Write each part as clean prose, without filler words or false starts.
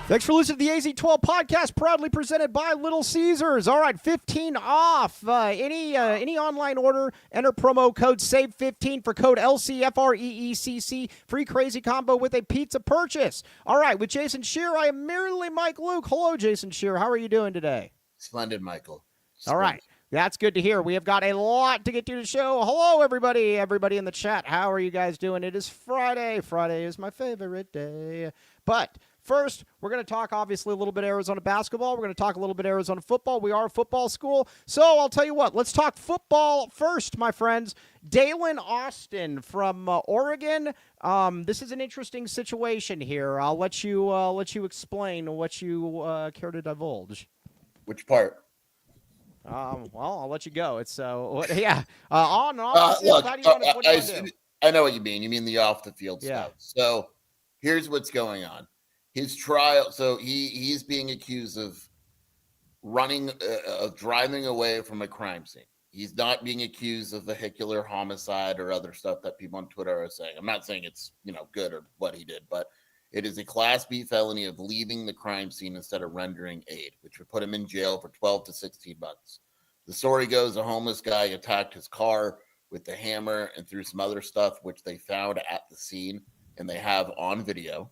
Thanks for listening to the AZ12 podcast, proudly presented by Little Caesars. All right, 15 off. Any online order, enter promo code SAVE15 for code LCFREECC. Free crazy combo with a pizza purchase. All right, with Jason Shear, I am merely Mike Luke. Hello, Jason Shear. How are you doing today? Splendid, Michael. Splendid. All right. That's good to hear. We have got a lot to get to the show. Hello, everybody in the chat. How are you guys doing? It is Friday. Friday is my favorite day. But first, we're going to talk, obviously, a little bit Arizona basketball. We're going to talk a little bit Arizona football. We are a football school. So I'll tell you what. Let's talk football first, my friends. Dalen Austin from Oregon. This is an interesting situation here. I'll let you explain what you care to divulge. Which part? Well, I'll let you go. It's yeah. On and off the field. How do you what do you do? I know what you mean. You mean the off the field Yeah. stuff. So here's what's going on. His trial. So he's being accused of driving away from a crime scene. He's not being accused of vehicular homicide or other stuff that people on Twitter are saying. I'm not saying it's good or what he did, but it is a Class B felony of leaving the crime scene instead of rendering aid, which would put him in jail for 12 to 16 months. The story goes a homeless guy attacked his car with the hammer and threw some other stuff, which they found at the scene, and they have on video.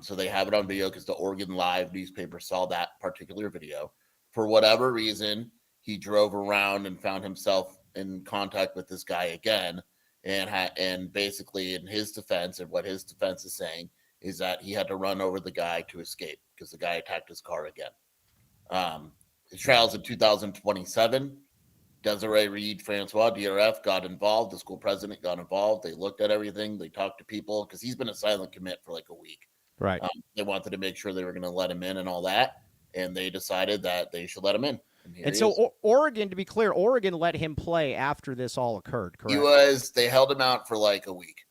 So they have it on video because the Oregon Live newspaper saw that particular video. For whatever reason, he drove around and found himself in contact with this guy again, and basically in his defense, and what his defense is saying, is that he had to run over the guy to escape because the guy attacked his car again. His trial's in 2027. Desiree Reed Francois, DRF, got involved. The school president got involved. They looked at everything. They talked to people because he's been a silent commit for like a week. Right. They wanted to make sure they were going to let him in and all that. And they decided that they should let him in. And so Oregon, to be clear, Oregon let him play after this all occurred, correct? They held him out for like a week.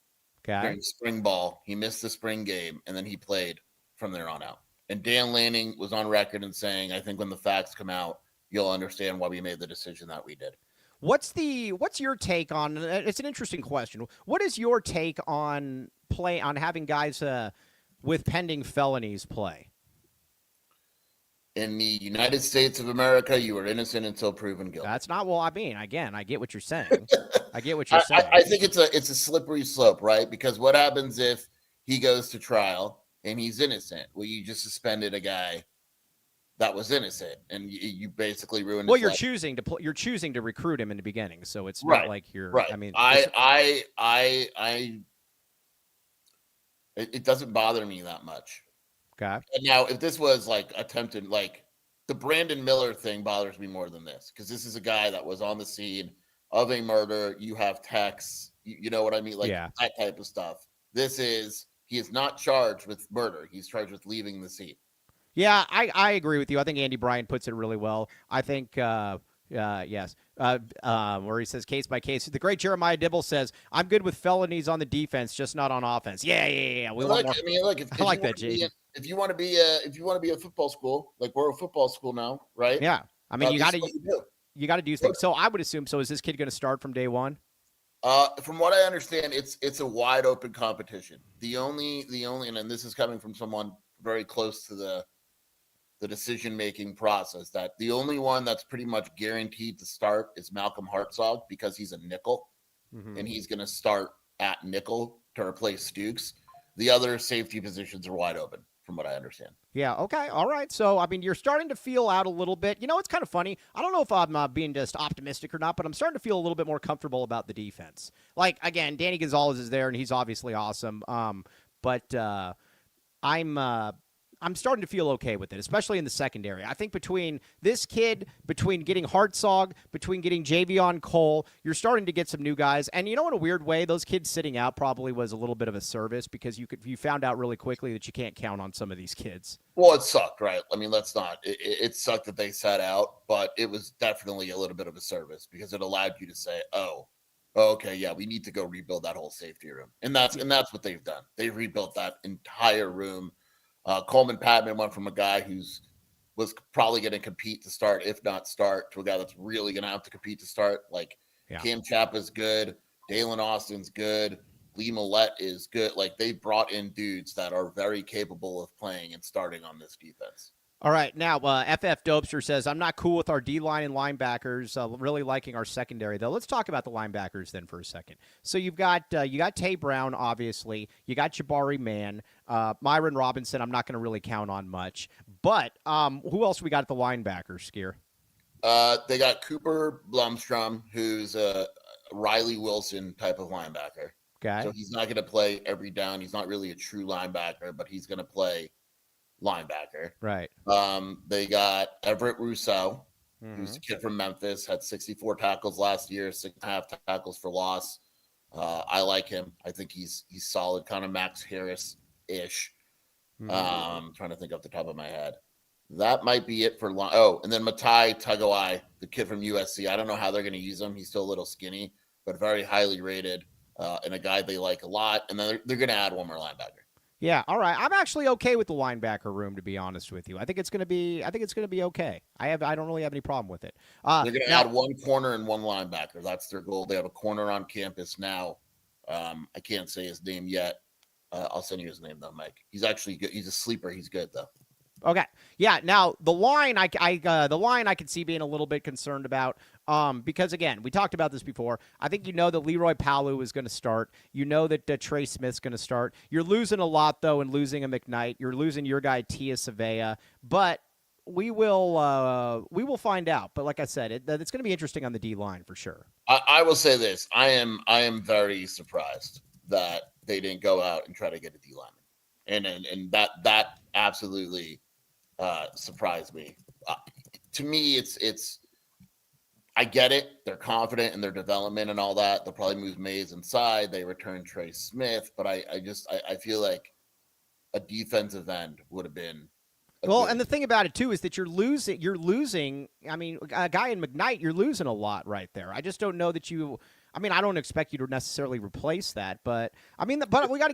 Okay. During spring ball. He missed the spring game, and then he played from there on out. And Dan Lanning was on record and saying, I think when the facts come out, you'll understand why we made the decision that we did. What's your take on, it's an interesting question. What is your take on having guys with pending felonies play? In the United States of America, you are innocent until proven guilty. That's not what I mean. Again, I get what you're saying. I get what you're saying. I think it's a slippery slope, right? Because what happens if he goes to trial and he's innocent? Well, you just suspended a guy that was innocent, and you basically ruined. Well, his life. you're choosing to recruit him in the beginning, so it's right. not like you're. Right. I mean, it doesn't bother me that much. Okay. And now, if this was like attempted, like the Brandon Miller thing bothers me more than this, because this is a guy that was on the scene of a murder. You have texts, you know what I mean? Like that type of stuff. He is not charged with murder. He's charged with leaving the scene. Yeah, I agree with you. I think Andy Bryan puts it really well. I think, yes, where he says case by case. The great Jeremiah Dibble says, I'm good with felonies on the defense, just not on offense. Yeah. We want more. I mean, look, I like that, Jay. If you want to be a football school, like we're a football school now, right? Yeah. I mean, you got to do things. So I would assume. So is this kid going to start from day one? From what I understand, it's a wide open competition. The only, and this is coming from someone very close to the decision-making process, that the only one that's pretty much guaranteed to start is Malcolm Hartzog, because he's a nickel, and he's going to start at nickel to replace Stukes. The other safety positions are wide open, from what I understand. Yeah, okay, all right. So, I mean, you're starting to feel out a little bit. You know, it's kind of funny. I don't know if I'm being just optimistic or not, but I'm starting to feel a little bit more comfortable about the defense. Like, again, Danny Gonzalez is there, and he's obviously awesome. But I'm starting to feel okay with it, especially in the secondary. I think between this kid, between getting Hartzog, between getting Javion Cole, you're starting to get some new guys. And you know, in a weird way, those kids sitting out probably was a little bit of a service, because you found out really quickly that you can't count on some of these kids. Well, it sucked, right? I mean, it sucked that they sat out, but it was definitely a little bit of a service, because it allowed you to say, oh, okay, yeah, we need to go rebuild that whole safety room. And that's what they've done. They rebuilt that entire room. Coleman Patman went from a guy was probably going to compete to start, if not start, to a guy that's really going to have to compete to start. Like Cam Chapa's good, Dalen Austin's good, Lee Millette is good. Like they brought in dudes that are very capable of playing and starting on this defense. All right, now FF Dopester says, I'm not cool with our D-line and linebackers, really liking our secondary, though. Let's talk about the linebackers then for a second. So you got Tay Brown, obviously. You got Jabari Mann. Myron Robinson, I'm not going to really count on much. But who else we got at the linebackers, Skier? They got Cooper Blumstrom, who's a Riley Wilson type of linebacker. Okay. So he's not going to play every down. He's not really a true linebacker, but he's going to play linebacker. Right. They got Everett Rousseau, who's a kid from Memphis, had 64 tackles last year, 6.5 tackles for loss. I like him. I think he's solid, kind of Max Harris-ish. Trying to think off the top of my head. That might be it for long. Oh, and then Matai Tagoai, the kid from USC. I don't know how they're going to use him. He's still a little skinny, but very highly rated, and a guy they like a lot. And then they're going to add one more linebacker. Yeah, all right. I'm actually okay with the linebacker room, to be honest with you. I think it's going to be okay. I don't really have any problem with it. They're going to add one corner and one linebacker. That's their goal. They have a corner on campus now. I can't say his name yet. I'll send you his name though, Mike. He's actually good. He's a sleeper. He's good though. Okay. Yeah. Now the line, I can see being a little bit concerned about, because again, we talked about this before. I think that Leroy Palu is going to start. You know that Trey Smith's going to start. You're losing a lot though, and losing a McKnight. You're losing your guy Tia Savea, but we will find out. But like I said, it's going to be interesting on the D line for sure. I will say this: I am very surprised that they didn't go out and try to get a D lineman, and that absolutely surprised me. To me, it's I get it. They're confident in their development and all that. They'll probably move Mays inside. They return Trey Smith, but I feel like a defensive end would have been. Well, and the thing about it too is that you're losing. I mean, a guy in McKnight, you're losing a lot right there. I just don't know that you. I mean, I don't expect you to necessarily replace that, but we got to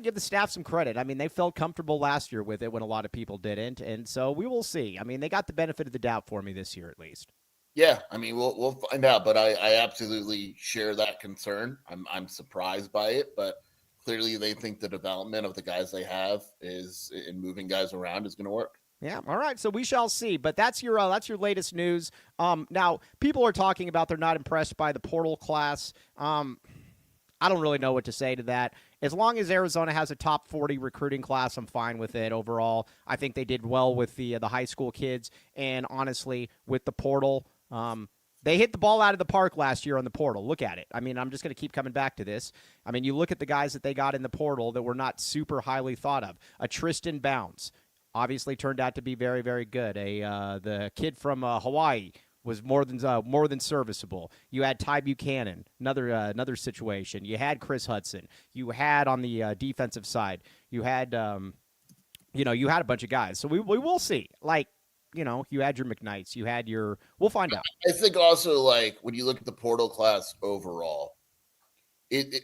give the staff some credit. I mean, they felt comfortable last year with it when a lot of people didn't, and so we will see. I mean, they got the benefit of the doubt for me this year at least. Yeah, I mean, we'll find out, but I absolutely share that concern. I'm surprised by it, but clearly they think the development of the guys they have is in moving guys around is going to work. Yeah. All right. So we shall see. But that's your latest news. Now people are talking about they're not impressed by the portal class. I don't really know what to say to that. As long as Arizona has a top 40 recruiting class, I'm fine with it. Overall, I think they did well with the high school kids, and honestly, with the portal, they hit the ball out of the park last year on the portal. Look at it. I mean, I'm just going to keep coming back to this. I mean, you look at the guys that they got in the portal that were not super highly thought of. A Tristan Bounds obviously turned out to be very, very good. The kid from Hawaii was more than serviceable. You had Ty Buchanan, another situation. You had Chris Hudson. You had on the defensive side. You had you had a bunch of guys. So we will see. Like, you had your McKnights. You had your. We'll find out. I think also, like, when you look at the portal class overall,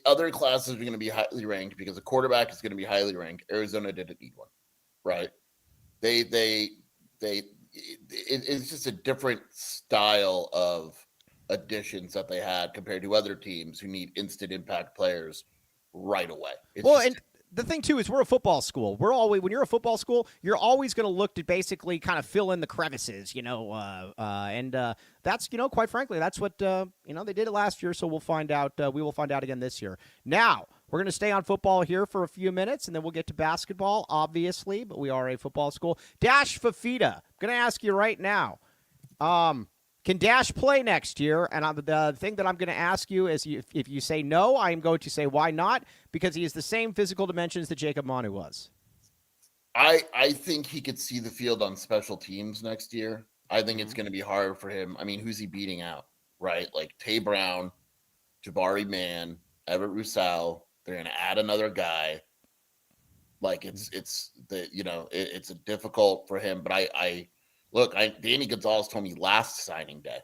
other classes are going to be highly ranked because a quarterback is going to be highly ranked. Arizona didn't need one, right? It's just a different style of additions that they had compared to other teams who need instant impact players right away. And the thing too is we're a football school. When you're a football school, you're always going to look to basically kind of fill in the crevices, and that's quite frankly that's what they did it last year. So we'll find out. We will find out again this year. Now we're going to stay on football here for a few minutes, and then we'll get to basketball, obviously. But we are a football school. Dax Fiefa, I'm going to ask you right now. Can Dash play next year? And the thing that I'm going to ask you is if you say no, I'm going to say why not? Because he has the same physical dimensions that Jacob Manu was. I think he could see the field on special teams next year. I think it's going to be hard for him. I mean, who's he beating out, right? Like Tay Brown, Jabari Mann, Everett Rousseau. They're going to add another guy. Like it's difficult for him. But Look, Danny Gonzalez told me last signing day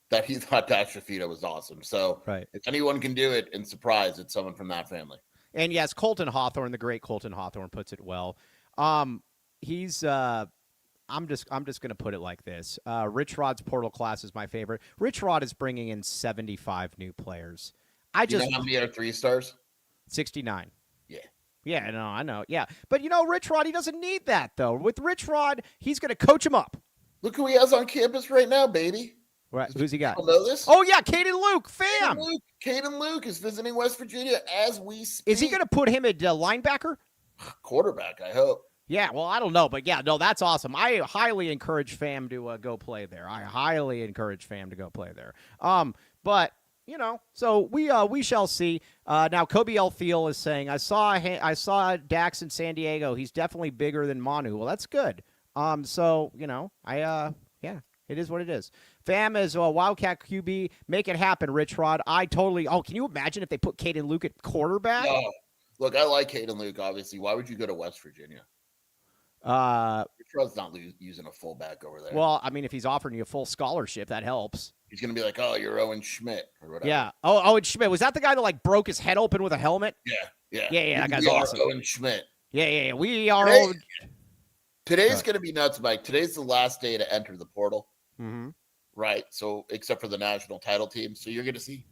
that he thought Dax Fiefa was awesome. So If anyone can do it and surprise, it's someone from that family. And yes, Colton Hawthorne, the great Colton Hawthorne, puts it well. He's I'm just going to put it like this. Rich Rod's portal class is my favorite. Rich Rod is bringing in 75 new players. You know how many are 3 stars? 69. Yeah. Yeah, no, I know. Yeah. But, Rich Rod, he doesn't need that, though. With Rich Rod, he's going to coach him up. Look who he has on campus right now, baby. Right. Who's he got? People know this? Oh, yeah, Caden Luke, fam. Caden Luke is visiting West Virginia as we speak. Is he going to put him at linebacker? Quarterback, I hope. Yeah, well, I don't know, but yeah, no, that's awesome. I highly encourage Fam to go play there. But so we shall see. Now Kobe L. Thiel is saying, I saw Dax in San Diego. He's definitely bigger than Manu. Well, that's good. So yeah, it is what it is. Fam is a Wildcat QB. Make it happen, Rich Rod. Can you imagine if they put Caden Luke at quarterback? No. Look, I like Caden Luke, obviously. Why would you go to West Virginia? Rich Rod's not using a fullback over there. Well, I mean, if he's offering you a full scholarship, that helps. He's going to be like, oh, you're Owen Schmidt or whatever. Yeah. Oh, Owen Schmidt. Was that the guy that broke his head open with a helmet? Yeah. Yeah. That guy's awesome. Owen Schmidt. Yeah. We are. Today's going to be nuts, Mike. Today's the last day to enter the portal. Mm-hmm. Right. So, except for the national title team. So, you're going to see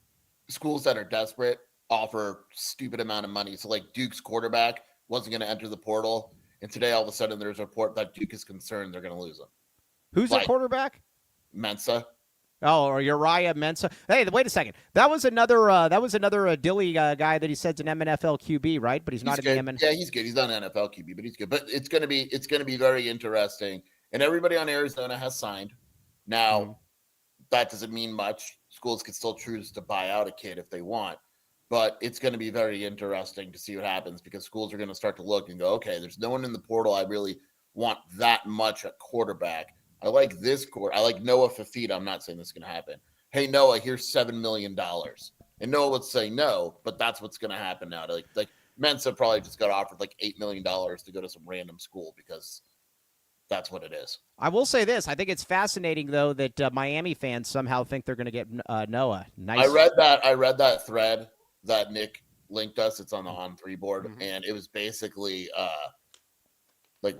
schools that are desperate offer stupid amount of money. So, Duke's quarterback wasn't going to enter the portal. And today, all of a sudden, there's a report that Duke is concerned they're going to lose him. Who's their quarterback? Mensa. Oh, or Uriah Mensa. Hey, wait a second. That was another Dilly guy that he said's an NFL QB, right? But he's not in the Yeah, he's good. He's not an NFL QB, but he's good. But it's going to be very interesting. And everybody on Arizona has signed. Now, that doesn't mean much. Schools could still choose to buy out a kid if they want. But it's going to be very interesting to see what happens because schools are going to start to look and go, okay, there's no one in the portal I really want that much at quarterback. I like this I like Noah Fafita. I'm not saying this is going to happen. Hey, Noah, here's $7 million. And Noah would say no, but that's what's going to happen now. Like Mensa probably just got offered $8 million to go to some random school because that's what it is. I will say this. I think it's fascinating, though, that Miami fans somehow think they're going to get Noah. Nice. I read that thread that Nick linked us. It's on the On3 board. Mm-hmm. And it was basically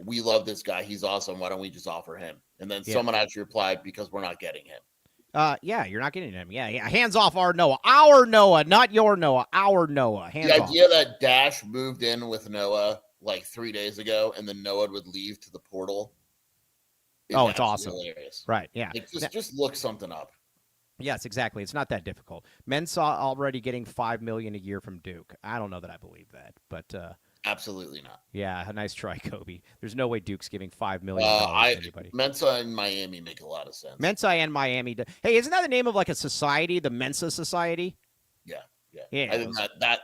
we love this guy. He's awesome. Why don't we just offer him? And then someone actually replied, because we're not getting him. Yeah, you're not getting him. Yeah. Hands off our Noah. Our Noah, not your Noah. Our Noah. Hands off. The idea that Dash moved in with Noah 3 days ago and then Noah would leave to the portal. It's awesome. Hilarious. Right, yeah. Just look something up. Yes, exactly. It's not that difficult. Mensa already getting $5 million a year from Duke. I don't know that I believe that, but absolutely not. Yeah, nice try, Kobe. There's no way Duke's giving $5 million to anybody. Mensa and Miami make a lot of sense. Mensa and Miami. Hey, isn't that the name of a society, the Mensa Society? Yeah. I think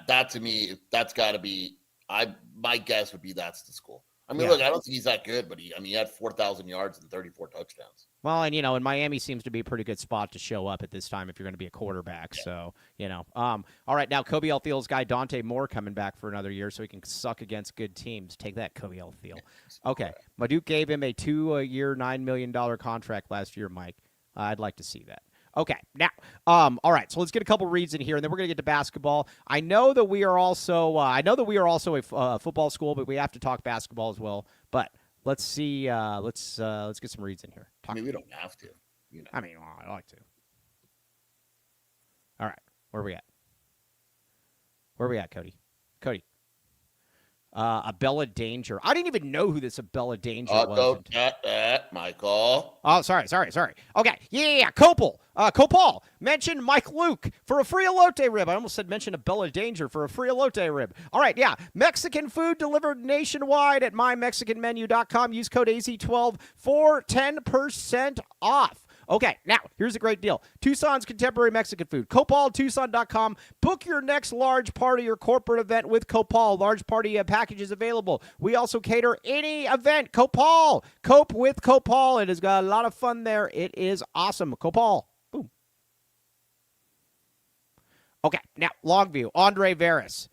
that to me, that's got to be. My guess would be that's the school. I mean, look, I don't think he's that good, but he had 4,000 yards and 34 touchdowns. Well, and Miami seems to be a pretty good spot to show up at this time if you're going to be a quarterback. Yeah. So, all right, now Kobe L. Thiel's guy Dante Moore coming back for another year so he can suck against good teams. Take that, Kobe L. Thiel. Okay, Duke gave him a 2-year, $9 million contract last year, Mike. I'd like to see that. Okay, now, all right. So let's get a couple reads in here, and then we're going to get to basketball. I know that we are also a football school, but we have to talk basketball as well. But let's see. Let's get some reads in here. We don't have to. I mean, I like to. All right, where are we at? Cody? Abella Danger. I didn't even know who this Abella Danger was. Don't get that, Michael. Oh, sorry. Okay, yeah. Copal mentioned Mike Luke for a free elote rib. I almost said mention Abella Danger for a free elote rib. All right, yeah. Mexican food delivered nationwide at mymexicanmenu.com. Use code AZ12 for 10% off. Okay, now, here's a great deal. Tucson's contemporary Mexican food. CopalTucson.com. Book your next large party or corporate event with Copal. Large party packages available. We also cater any event. Copal. Cope with Copal. It has got a lot of fun there. It is awesome. Copal. Boom. Okay, now, Longview. Andre Veras.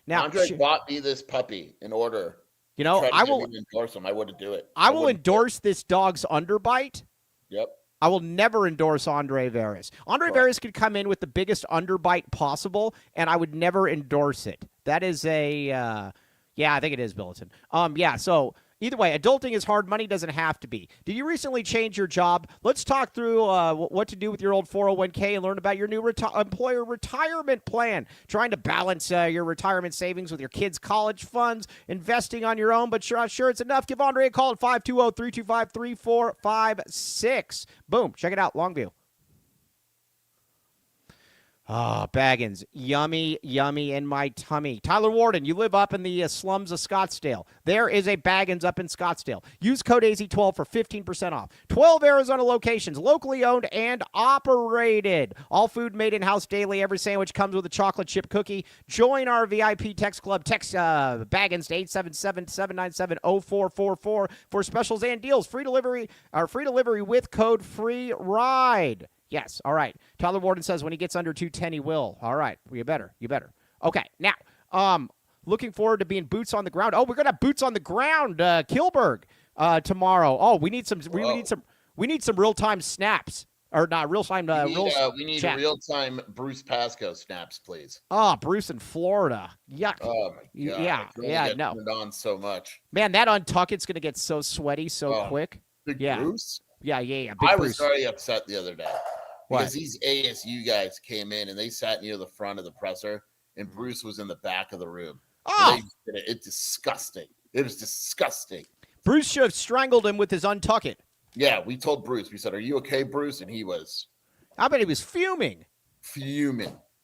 Now, Andre bought me this puppy in order. I will endorse him. I wouldn't do it. I will endorse this dog's underbite. Yep. I will never endorse Andre Veras. Veras could come in with the biggest underbite possible, and I would never endorse it. That is I think it is Billiton. So Either way, adulting is hard. Money doesn't have to be. Did you recently change your job? Let's talk through what to do with your old 401k and learn about your new employer retirement plan. Trying to balance your retirement savings with your kids' college funds, investing on your own, but you're not sure it's enough. Give Andre a call at 520-325-3456. Boom. Check it out. Longview. Oh, Baggins. Yummy, yummy in my tummy. Tyler Warden, you live up in the slums of Scottsdale. There is a Baggins up in Scottsdale. Use code AZ12 for 15% off. 12 Arizona locations, locally owned and operated. All food made in-house daily. Every sandwich comes with a chocolate chip cookie. Join our VIP text club. Text Baggins to 877-797-0444 for specials and deals. Free delivery with code FREE-RIDE. Yes. All right. Tyler Warden says when he gets under 210, he will. All right. You better. Okay. Now, looking forward to being boots on the ground. Oh, we're gonna have boots on the ground, Kilberg, tomorrow. Oh, we need some. We need some real time snaps, or not real time. We need real time Bruce Pascoe snaps, please. Oh, Bruce in Florida. Yuck. Oh my god. Yeah. No. Turned on so much. Man, that untucket's gonna get so sweaty so quick. Big yeah. Bruce. Yeah. Big I Bruce. was very upset the other day. What? Because these ASU guys came in and they sat near the front of the presser, and Bruce was in the back of the room. Oh, it's disgusting. It was disgusting. Bruce should have strangled him with his untucket. Yeah, we told Bruce. We said, "Are you okay, Bruce?" And he was. I bet he was fuming. You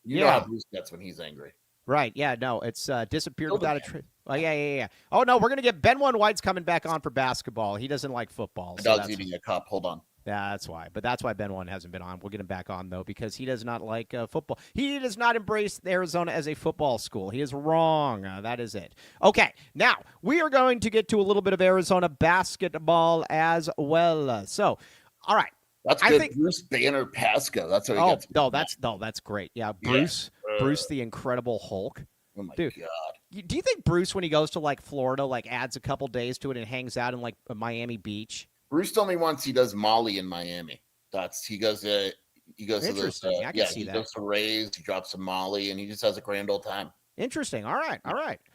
know how Bruce gets when he's angry. Right. Yeah. No, it's disappeared without a trace. Oh, yeah. Oh, no, we're going to get Ben One White's coming back on for basketball. He doesn't like football. The dog's eating a cup. Hold on. Yeah, that's why. But that's why Ben One hasn't been on. We'll get him back on, though, because he does not like football. He does not embrace Arizona as a football school. He is wrong. That is it. Okay, now we are going to get to a little bit of Arizona basketball as well. So, all right. That's good. I think Bruce Banner Pascoe. That's what he gets. That's great. Yeah, Bruce the Incredible Hulk. Oh, my God. Do you think Bruce, when he goes to, like, Florida, like, adds a couple days to it and hangs out in, like, Miami Beach? Bruce told me once he does Molly in Miami. He goes to those, I can see that. He goes to Rays, he drops some Molly, and he just has a grand old time. Interesting. All right.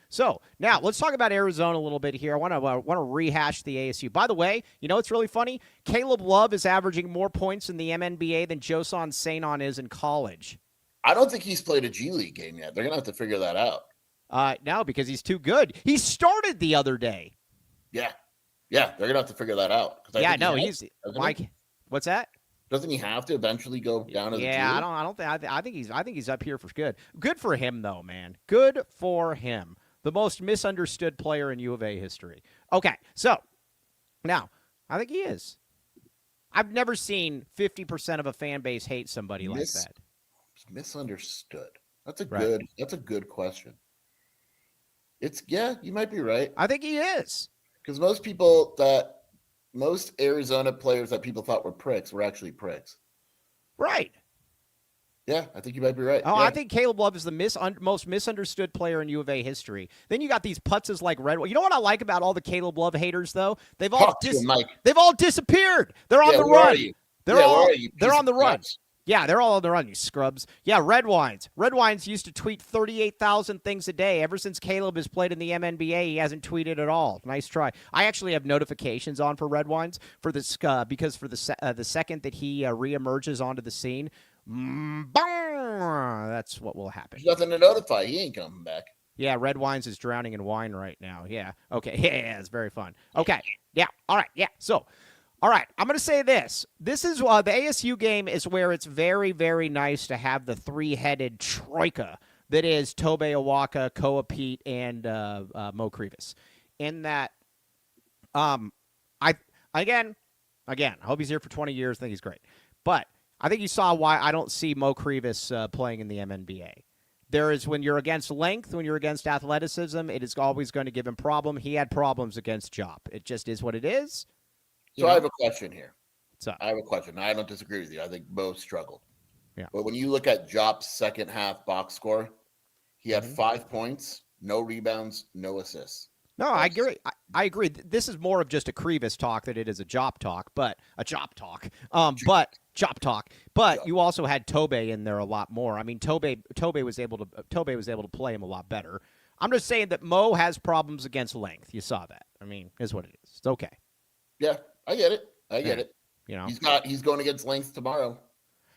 So now let's talk about Arizona a little bit here. I want to rehash the ASU. By the way, you know what's really funny? Caleb Love is averaging more points in the MNBA than Joson Sanon is in college. I don't think he's played a G League game yet. They're gonna have to figure that out. No, because he's too good. He started the other day. Yeah, they're gonna have to figure that out. He's Mike. What's that? Doesn't he have to eventually go down to the G League? I think he's up here for good. Good for him though, man. Good for him. The most misunderstood player in U of A history. Okay, so now I think he is. I've never seen 50% of a fan base hate somebody like that. Misunderstood. That's a good question. You might be right. I think he is. Because most Arizona players that people thought were pricks were actually pricks. Right. Yeah, I think you might be right. Oh, yeah. I think Caleb Love is the most misunderstood player in U of A history. Then you got these putzes like Redwood. You know what I like about all the Caleb Love haters, though? They've all disappeared. They're on the run. They're on the run. Yeah, they're all on the run, you scrubs. Yeah, Red Wines. Red Wines used to tweet 38,000 things a day. Ever since Caleb has played in the MNBA, he hasn't tweeted at all. Nice try. I actually have notifications on for Red Wines for this because for the second that he reemerges onto the scene, that's what will happen. There's nothing to notify. He ain't coming back. Yeah, Red Wines is drowning in wine right now. Yeah. Okay. Yeah, it's very fun. Okay. Yeah. All right. Yeah. So. All right, I'm going to say this. This is the ASU game is where it's very, very nice to have the three-headed troika that is Tobey Awaka, Koa Peat, and Mo Krivas. In that, I hope he's here for 20 years. I think he's great. But I think you saw why I don't see Mo Krivas playing in the MNBA. There is, when you're against length, when you're against athleticism, it is always going to give him problem. He had problems against Jop. It just is what it is. So I have a question here. What's up? I have a question. I don't disagree with you. I think both struggled. Yeah. But when you look at Jop's second half box score, he had 5 points, no rebounds, no assists. No, I agree. I agree. This is more of just a Krivas talk than it is a Jop talk, but a Jop talk. But you also had Tobey in there a lot more. I mean, Tobey was able to play him a lot better. I'm just saying that Mo has problems against length. You saw that. I mean, is what it is. It's okay. Yeah, I get it. I get it. You know, he's going against Length tomorrow.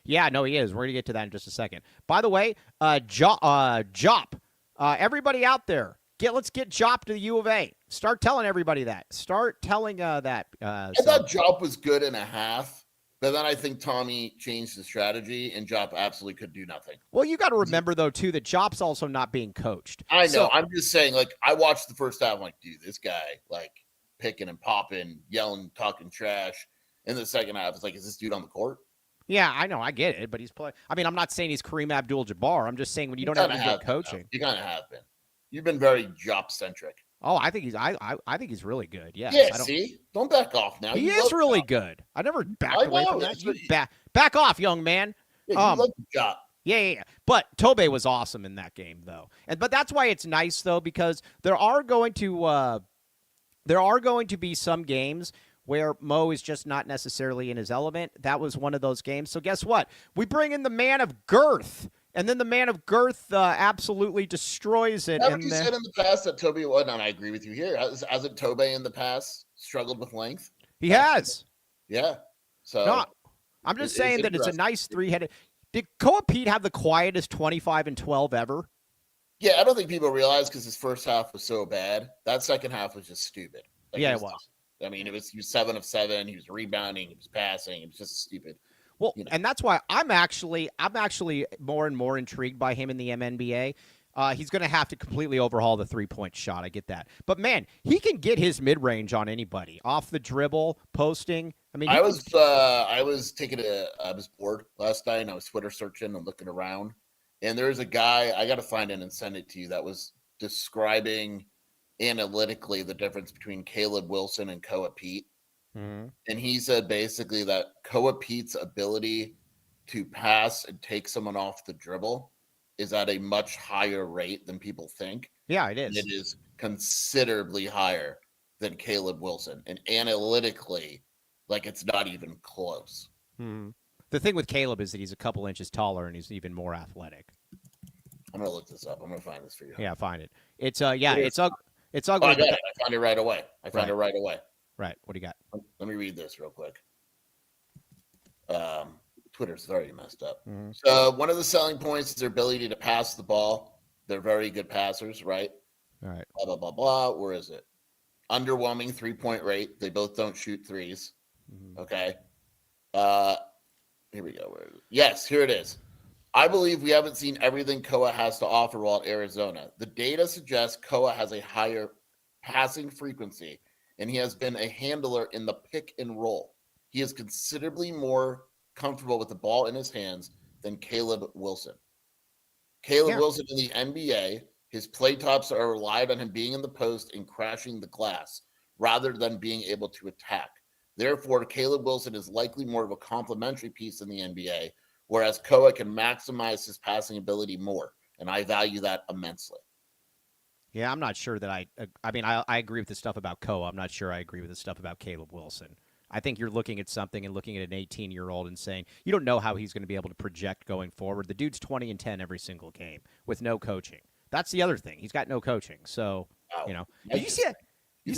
Yeah, no, he is. We're gonna get to that in just a second. By the way, Jop, everybody out there, let's get Jop to the U of A. Start telling everybody that. Start telling that. I thought Jop was good in a half, but then I think Tommy changed the strategy, and Jop absolutely could do nothing. Well, you got to remember though too that Jop's also not being coached. I know. So, I'm just saying, like, I watched the first half. I'm like, dude, this guy like picking and popping, yelling, talking trash. In the second half, it's like, is this dude on the court? Yeah, I know, I get it, but he's playing. I mean, I'm not saying he's Kareem Abdul-Jabbar. I'm just saying when you don't have any good coaching, you kind of have been. You've been very Jop centric. Oh, I think he's. I think he's really good. Yes. Yeah. See, don't back off now. He is really good. I never backed away from that. You back off, young man. Yeah, you like Jop. Yeah. But Tobe was awesome in that game, though, but that's why it's nice though because there are going to be some games where Mo is just not necessarily in his element. That was one of those games. So guess what? We bring in the man of girth, and then the man of girth absolutely destroys it. Haven't you said in the past that Tobe? Well, no, I agree with you here. Hasn't Tobe in the past struggled with length? He has. Yeah. So no, I'm just saying that it's a nice three-headed. Did Koa Peat have the quietest 25-12 ever? Yeah, I don't think people realize because his first half was so bad. That second half was just stupid. Like, yeah, it was. I mean, he was 7 of 7. He was rebounding. He was passing. It was just stupid. Well, and that's why I'm actually more and more intrigued by him in the MNBA. He's going to have to completely overhaul the three-point shot. I get that, but man, he can get his mid-range on anybody, off the dribble, posting. I mean, I was bored last night, and I was Twitter searching and looking around, and there's a guy I got to find it and send it to you that was describing analytically the difference between Caleb Wilson and Koa Peat. Mm-hmm. And he said basically that Koa Peat's ability to pass and take someone off the dribble is at a much higher rate than people think. Yeah, it is. And it is considerably higher than Caleb Wilson. And analytically, like, it's not even close. Mm-hmm. The thing with Caleb is that he's a couple inches taller and he's even more athletic. I'm going to look this up. I'm going to find this for you. Yeah, find it. It's it's ugly. Oh, I got it. I found it right away. Right. What do you got? Let me read this real quick. Twitter's very messed up. Mm-hmm. So one of the selling points is their ability to pass the ball. They're very good passers, right? All right. Blah, blah, blah, blah. Where is it? Underwhelming 3-point rate. They both don't shoot threes. Mm-hmm. Okay. Here we go. Where is it? Yes, here it is. I believe we haven't seen everything Koa has to offer while at Arizona. The data suggests Koa has a higher passing frequency, and he has been a handler in the pick and roll. He is considerably more comfortable with the ball in his hands than Caleb Wilson. Wilson in the NBA, his play tops are relied on him being in the post and crashing the glass rather than being able to attack. Therefore, Caleb Wilson is likely more of a complementary piece in the NBA, whereas Koa can maximize his passing ability more, and I value that immensely. Yeah, I'm not sure that I agree with the stuff about Koa. I'm not sure I agree with the stuff about Caleb Wilson. I think you're looking at something and looking at an 18-year-old and saying, you don't know how he's going to be able to project going forward. The dude's 20 and 10 every single game with no coaching. That's the other thing. He's got no coaching. So, did you see that? You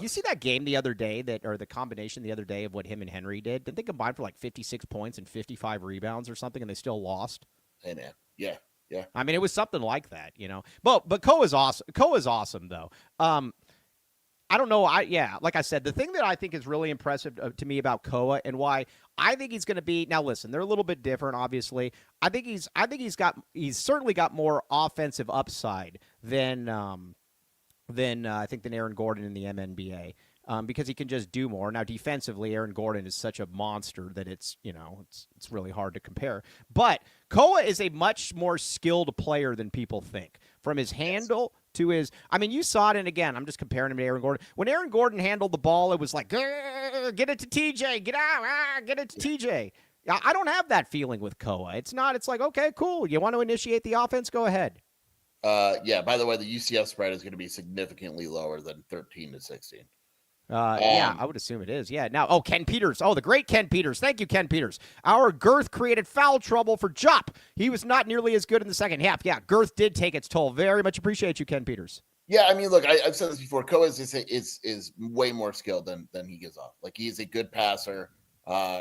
see that game the other day or the combination the other day of what him and Henry did? Did they combine for like 56 points and 55 rebounds or something, and they still lost? Hey, man. Yeah. Yeah. I mean, it was something like that, But Koa's awesome. Koa's awesome, though. I don't know. Like I said, the thing that I think is really impressive to me about Koa and why I think he's going to be, now listen, they're a little bit different, obviously. I think he's certainly got more offensive upside than Aaron Gordon in the MNBA. Because he can just do more. Now, defensively, Aaron Gordon is such a monster that it's really hard to compare. But Koa is a much more skilled player than people think. From his handle to his, you saw it, and again, I'm just comparing him to Aaron Gordon. When Aaron Gordon handled the ball, it was like, get it to TJ, get out, get it to TJ. I don't have that feeling with Koa. It's like, okay, cool. You want to initiate the offense? Go ahead. By the way, the UCF spread is going to be significantly lower than 13-16. I would assume it is. Yeah. Now, Ken Peters. The great Ken Peters. Thank you, Ken Peters. Our girth created foul trouble for Jop. He was not nearly as good in the second half. Yeah, girth did take its toll. Very much appreciate you, Ken Peters. Yeah, I mean, look, I've said this before. Koa is way more skilled than he gives off. Like, he's a good passer.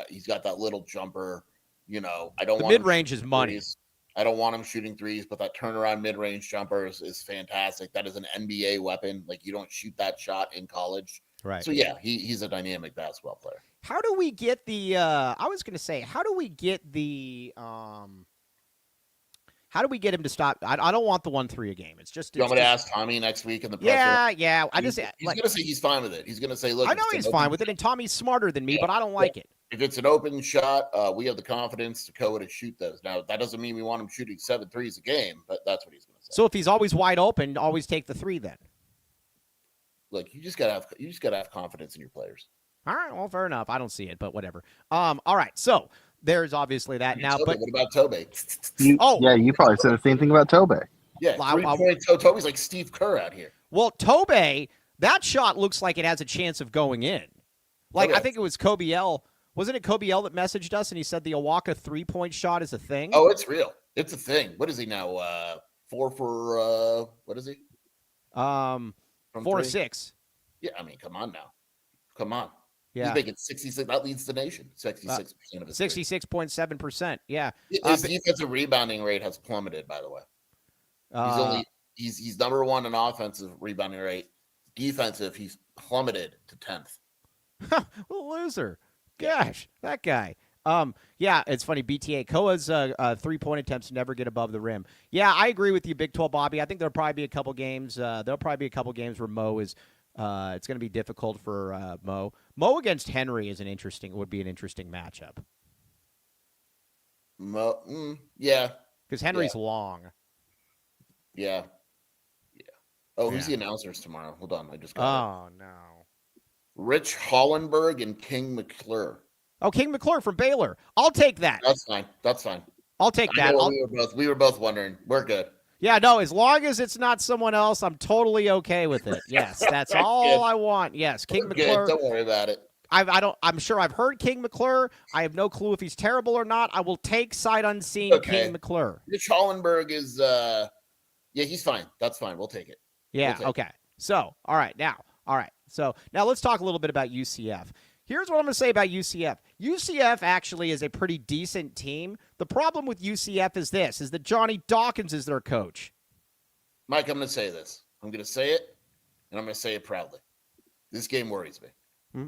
He's got that little jumper. I don't The want him mid-range is shooting money. threes. I don't want him shooting threes, but that turnaround mid-range jumper is fantastic. That is an NBA weapon. Like, you don't shoot that shot in college. Right. So yeah, he's a dynamic basketball player. How do we get the I was going to say, how do we get the how do we get him to stop? I don't want the 1-3 a game. It's just. You want me to ask Tommy next week in the presser? Yeah. He's going to say he's fine with it. He's going to say, look, I know he's fine with it, and Tommy's smarter than me, but I don't like it. If it's an open shot, we have the confidence to go to shoot those. Now, that doesn't mean we want him shooting 7 threes a game, but that's what he's going to say. So if he's always wide open, always take the 3 then. Look, you just gotta have confidence in your players. All right, well, fair enough. I don't see it, but whatever. All right, so there's obviously that now. But what about Tobe? Yeah, you probably said the same thing about Tobe. Yeah, 3-point Toby's like Steve Kerr out here. Well, Tobe, that shot looks like it has a chance of going in. Like, I think it was Kobe L. Wasn't it Kobe L that messaged us and he said the Awaka 3-point shot is a thing? Oh, it's real. It's a thing. What is he now? 4 for what is he? 4 or 6. Yeah, I mean, come on now. Come on. Yeah. He's making 66. That leads the nation. 66% of his 66.7%. Yeah. His defensive rebounding rate has plummeted, by the way. He's number 1 in offensive rebounding rate. Defensive, he's plummeted to 10th. What a loser. Gosh, that guy. Yeah, it's funny. BTA Koa's 3-point attempts never get above the rim. Yeah, I agree with you, Big 12 Bobby. I think there'll probably be a couple games. Where Mo is. It's going to be difficult for Mo. Mo against Henry would be an interesting matchup. Mo, yeah, because Henry's long. Yeah. Oh, who's the announcers tomorrow? Hold on, I just got it. Oh no. Rich Hollenberg and King McClure. Oh, King McClure from Baylor. I'll take that. That's fine. I'll take that. We were both wondering. We're good. Yeah, no, as long as it's not someone else, I'm totally okay with it. Yes, that's all I want. Yes, King McClure. Don't worry about it. I'm sure I've heard King McClure. I have no clue if he's terrible or not. I will take sight unseen King McClure. Rich Hollenberg is he's fine. That's fine. We'll take it. Yeah, okay. So, all right. So, now let's talk a little bit about UCF. Here's what I'm going to say about UCF. UCF actually is a pretty decent team. The problem with UCF is that Johnny Dawkins is their coach. Mike, I'm going to say this. I'm going to say it, and I'm going to say it proudly. This game worries me.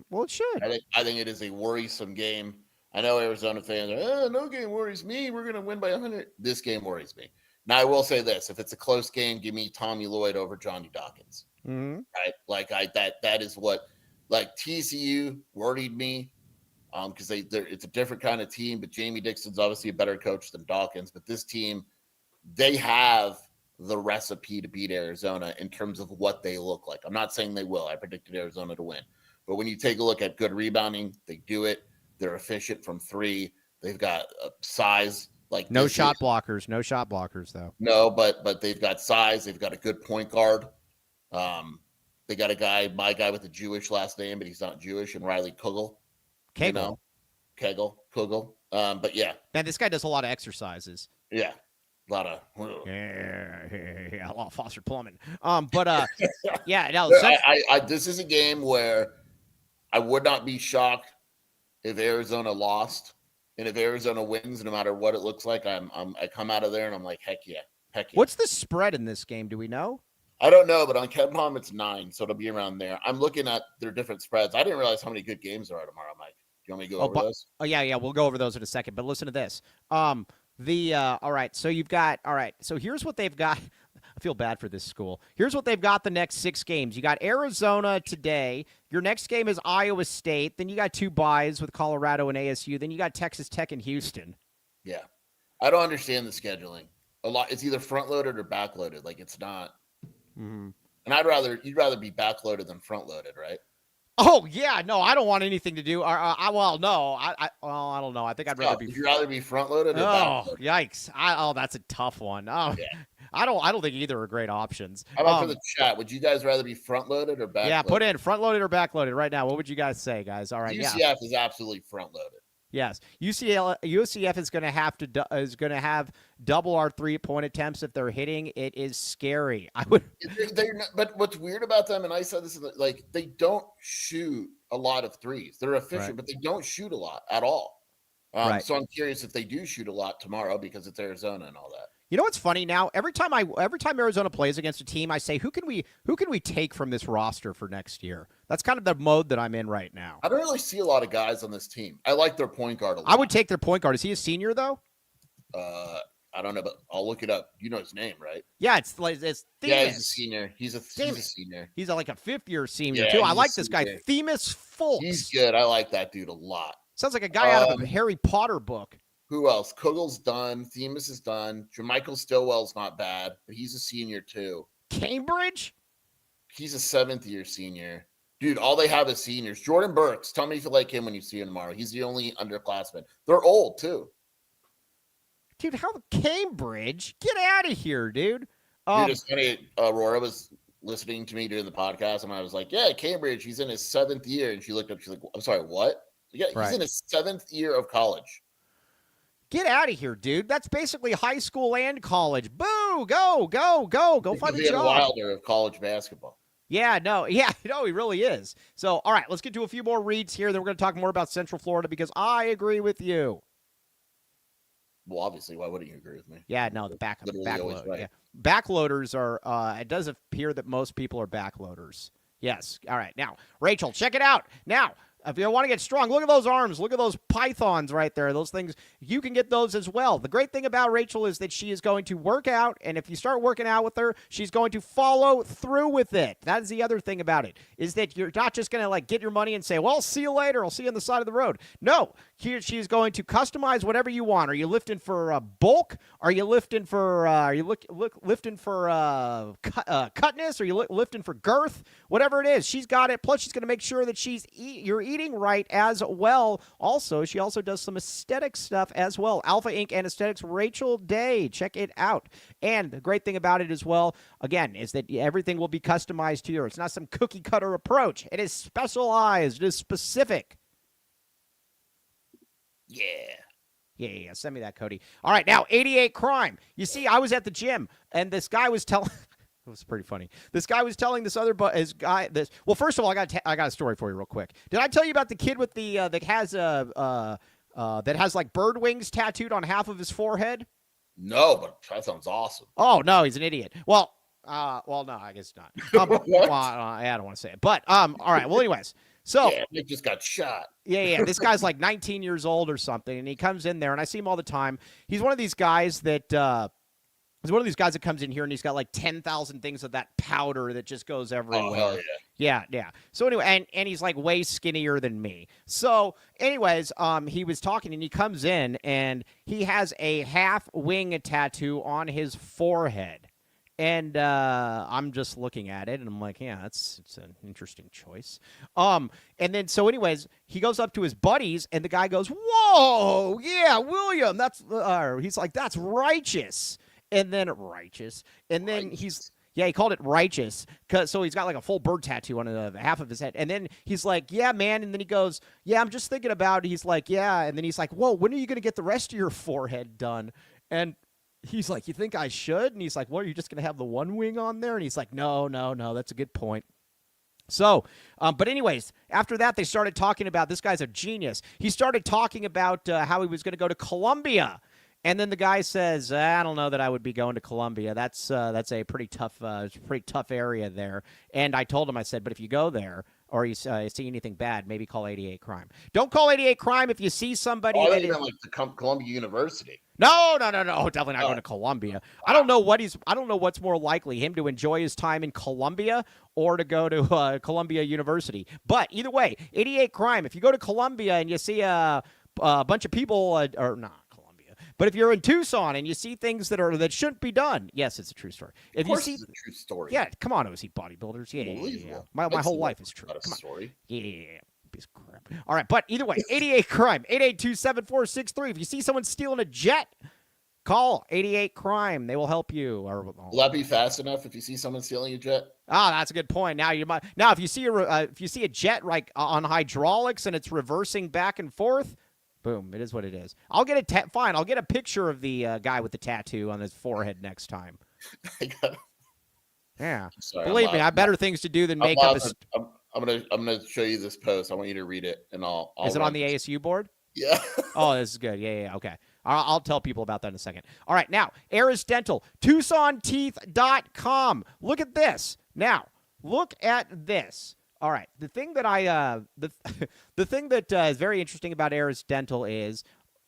Well, it should. I think it is a worrisome game. I know Arizona fans are, no game worries me. We're going to win by 100. This game worries me. Now, I will say this. If it's a close game, give me Tommy Lloyd over Johnny Dawkins. Mm-hmm. Right? Like, that is what, like, TCU worried me because it's a different kind of team, but Jamie Dixon's obviously a better coach than Dawkins. But this team, they have the recipe to beat Arizona in terms of what they look like. I'm not saying they will. I predicted Arizona to win. But when you take a look at good rebounding, they do it. They're efficient from 3. They've got size. Like no shot blockers though. No, but they've got size. They've got a good point guard. They got my guy with a Jewish last name, but he's not Jewish, and Riley Kugel. Kugel. But yeah. Man, this guy does a lot of exercises. Yeah. A lot of a lot of Foster plumbing. Yeah, no. This is a game where I would not be shocked if Arizona lost, and if Arizona wins, no matter what it looks like, I come out of there and I'm like, heck yeah. What's the spread in this game? Do we know? I don't know, but on KenPom it's 9, so it'll be around there. I'm looking at their different spreads. I didn't realize how many good games there are tomorrow, Mike. Do you want me to go over those? Oh yeah, we'll go over those in a second. But listen to this. All right. So you've got So here's what they've got. I feel bad for this school. Here's what they've got the next 6 games. You got Arizona today. Your next game is Iowa State. Then you got 2 byes with Colorado and ASU. Then you got Texas Tech and Houston. Yeah. I don't understand the scheduling. A lot. It's either front loaded or back loaded. Like it's not. Mm-hmm. And you'd rather be back loaded than front loaded, right? Oh yeah, no, I don't want anything to do. I don't know. I think I'd rather be. Would you rather be front loaded or back loaded? Yikes! That's a tough one. Oh, yeah. I don't think either are great options. How about for the chat? Would you guys rather be front loaded or back? Yeah, loaded? put in front loaded or back loaded right now. What would you guys say, guys? All right, UCF is absolutely front loaded. Yes, UCF is going to have double our 3-point attempts if they're hitting. It is scary. I would. They're not, but what's weird about them, and I said this, like they don't shoot a lot of threes. They're efficient, Right. but they don't shoot a lot at all. Right. So I'm curious if they do shoot a lot tomorrow because it's Arizona and all that. You know what's funny now? Every time Arizona plays against a team, I say, who can we take from this roster for next year? That's kind of the mode that I'm in right now. I don't really see a lot of guys on this team. I like their point guard a lot. I would take their point guard. Is he a senior though? I don't know, but I'll look it up. You know his name, right? Yeah, it's yeah, he's a senior. He's a senior. He's like a 5th-year senior Yeah, too. I he's like a this guy, senior. Themis Fultz. He's good. I like that dude a lot. Sounds like a guy out of a Harry Potter book. Who else? Kugel's done. Themis is done. Jermichael Stillwell's not bad, but he's a senior too. Cambridge? He's a 7th-year senior. Dude, all they have is seniors. Jordan Burks. Tell me if you like him when you see him tomorrow. He's the only underclassman. They're old too. Dude, how Cambridge? Get out of here, dude. Dude, it's funny. Aurora was listening to me during the podcast, and I was like, "Yeah, Cambridge. He's in his 7th year." And she looked up. She's like, "I'm sorry, what?" Yeah, he's in his 7th year of college. Get out of here, dude. That's basically high school and college. Boo! Go find a job. Wilder of college basketball. Yeah, no, he really is. So, all right, let's get to a few more reads here. Then we're going to talk more about Central Florida because I agree with you. Well, obviously, why wouldn't you agree with me? Yeah, no, the backload. Right. Yeah. Backloaders are. It does appear that most people are backloaders. Yes. All right. Now, Rachel, check it out. Now, if you want to get strong, look at those arms. Look at those pythons right there. Those things, you can get those as well. The great thing about Rachel is that she is going to work out, and if you start working out with her, she's going to follow through with it. That is the other thing about it, is that you're not just going to like get your money and say, well, I'll see you later. I'll see you on the side of the road. No, she's going to customize whatever you want. Are you lifting for bulk? Are you lifting for lifting for cutness? Are you lifting for girth? Whatever it is, she's got it. Plus, she's going to make sure that you're eating right as well. Also, she also does some aesthetic stuff as well. Alpha Inc. and Aesthetics, Rachel Day. Check it out. And the great thing about it as well, again, is that everything will be customized to you. It's not some cookie cutter approach. It is specialized. It is specific. Yeah. Send me that, Cody. All right, now 88 Crime. You see, I was at the gym, and this guy was telling. It was pretty funny. This guy was telling this other guy this. Well, first of all, I got a story for you real quick. Did I tell you about the kid with the that has like bird wings tattooed on half of his forehead? No, but that sounds awesome. Oh no, he's an idiot. Well, no, I guess not. I don't want to say it, but all right. Well, anyways. So he just got shot. Yeah. This guy's like 19 years old or something, and he comes in there, and I see him all the time. He's one of these guys that comes in here, and he's got like 10,000 things of that powder that just goes everywhere. Oh, hell yeah. Yeah. So anyway, and he's like way skinnier than me. So anyways, he was talking, and he comes in, and he has a half wing tattoo on his forehead. And I'm just looking at it, and I'm like, yeah, it's an interesting choice. And then, so anyways, he goes up to his buddies, and the guy goes, whoa, yeah, William, he's like, that's righteous. And then he called it righteous. So he's got like a full bird tattoo on half of his head. And then he's like, yeah, man. And then he goes, yeah, I'm just thinking about it. He's like, yeah. And then he's like, whoa, when are you going to get the rest of your forehead done? And he's like, you think I should? And he's like, what, are you just going to have the one wing on there? And he's like, no, that's a good point. So, but anyways, after that, they started talking about, this guy's a genius. He started talking about how he was going to go to Columbia. And then the guy says, I don't know that I would be going to Columbia. That's a pretty tough area there. And I told him, I said, but if you go there or you see anything bad, maybe call 88 Crime. Don't call 88 Crime if you see somebody. Oh, even like the Columbia University. No, definitely not going to Columbia. I don't know what's more likely, him to enjoy his time in Columbia or to go to Columbia University. But either way, 88 Crime. If you go to Columbia and you see a bunch of people, or not. But if you're in Tucson and you see things that shouldn't be done, yes, it's a true story. Of course it's a true story. Yeah, come on, OC bodybuilders. Yeah. My whole life is true. Come on. Story. Yeah. Piece of crap. All right, but either way, 88 Crime, 882-7463. If you see someone stealing a jet, call 88 Crime. They will help you. Will that be fast enough if you see someone stealing a jet? That's a good point. Now if you see a jet like on hydraulics and it's reversing back and forth, Boom. It is what it is. I'll get fine. I'll get a picture of the guy with the tattoo on his forehead next time. Yeah. Sorry, Believe me, I have better things to do than make up a. I'm gonna show you this post. I want you to read it, and I'll Is it on the ASU board? Yeah. Oh, this is good. Yeah. Okay. I'll tell people about that in a second. All right. Now, Aris Dental, TucsonTeeth.com. Look at this. Now, look at this. All right. The thing that the thing that is very interesting about Aris Dental is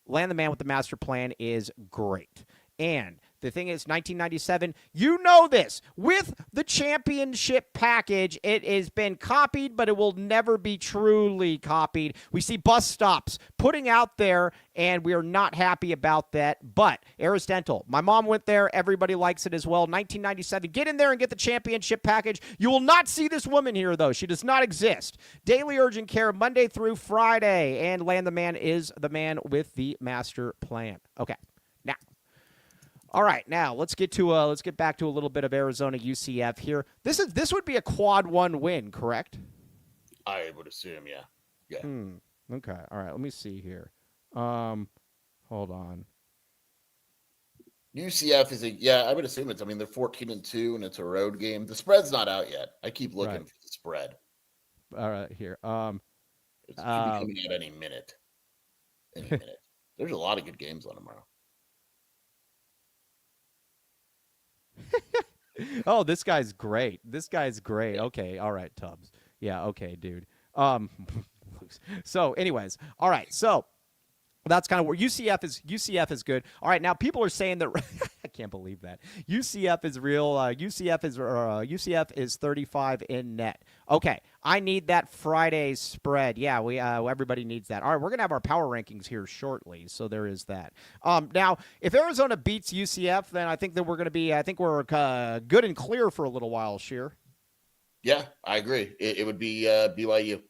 Land the Man with the Master Plan is great. And the thing is, 1997, you know this. With the championship package, it has been copied, but it will never be truly copied. We see bus stops putting out there, and we are not happy about that. But Aris Dental, my mom went there. Everybody likes it as well. 1997, get in there and get the championship package. You will not see this woman here, though. She does not exist. Daily urgent care, Monday through Friday. And Land the Man is the man with the master plan. Okay. Now. All right, now let's get back to a little bit of Arizona UCF here. This would be a quad 1 win, correct? I would assume, yeah. Okay. All right. Let me see here. Hold on. UCF I would assume it's. I mean, they're 14-2, and it's a road game. The spread's not out yet. I keep looking for the spread. All right, here. It should be coming out any minute. Any minute. There's a lot of good games on tomorrow. Oh, this guy's great. Okay, all right, Tubbs. Yeah, okay, dude. So, anyways, all right. So that's kind of where UCF is good. All right, now people are saying that I can't believe that UCF is real. UCF is 35 in net. Okay, I need that Friday spread. Yeah, we everybody needs that. All right, we're gonna have our power rankings here shortly, so there is that. Now if Arizona beats UCF, then I think that we're good and clear for a little while. Sheer. Yeah, I agree. It would be BYU.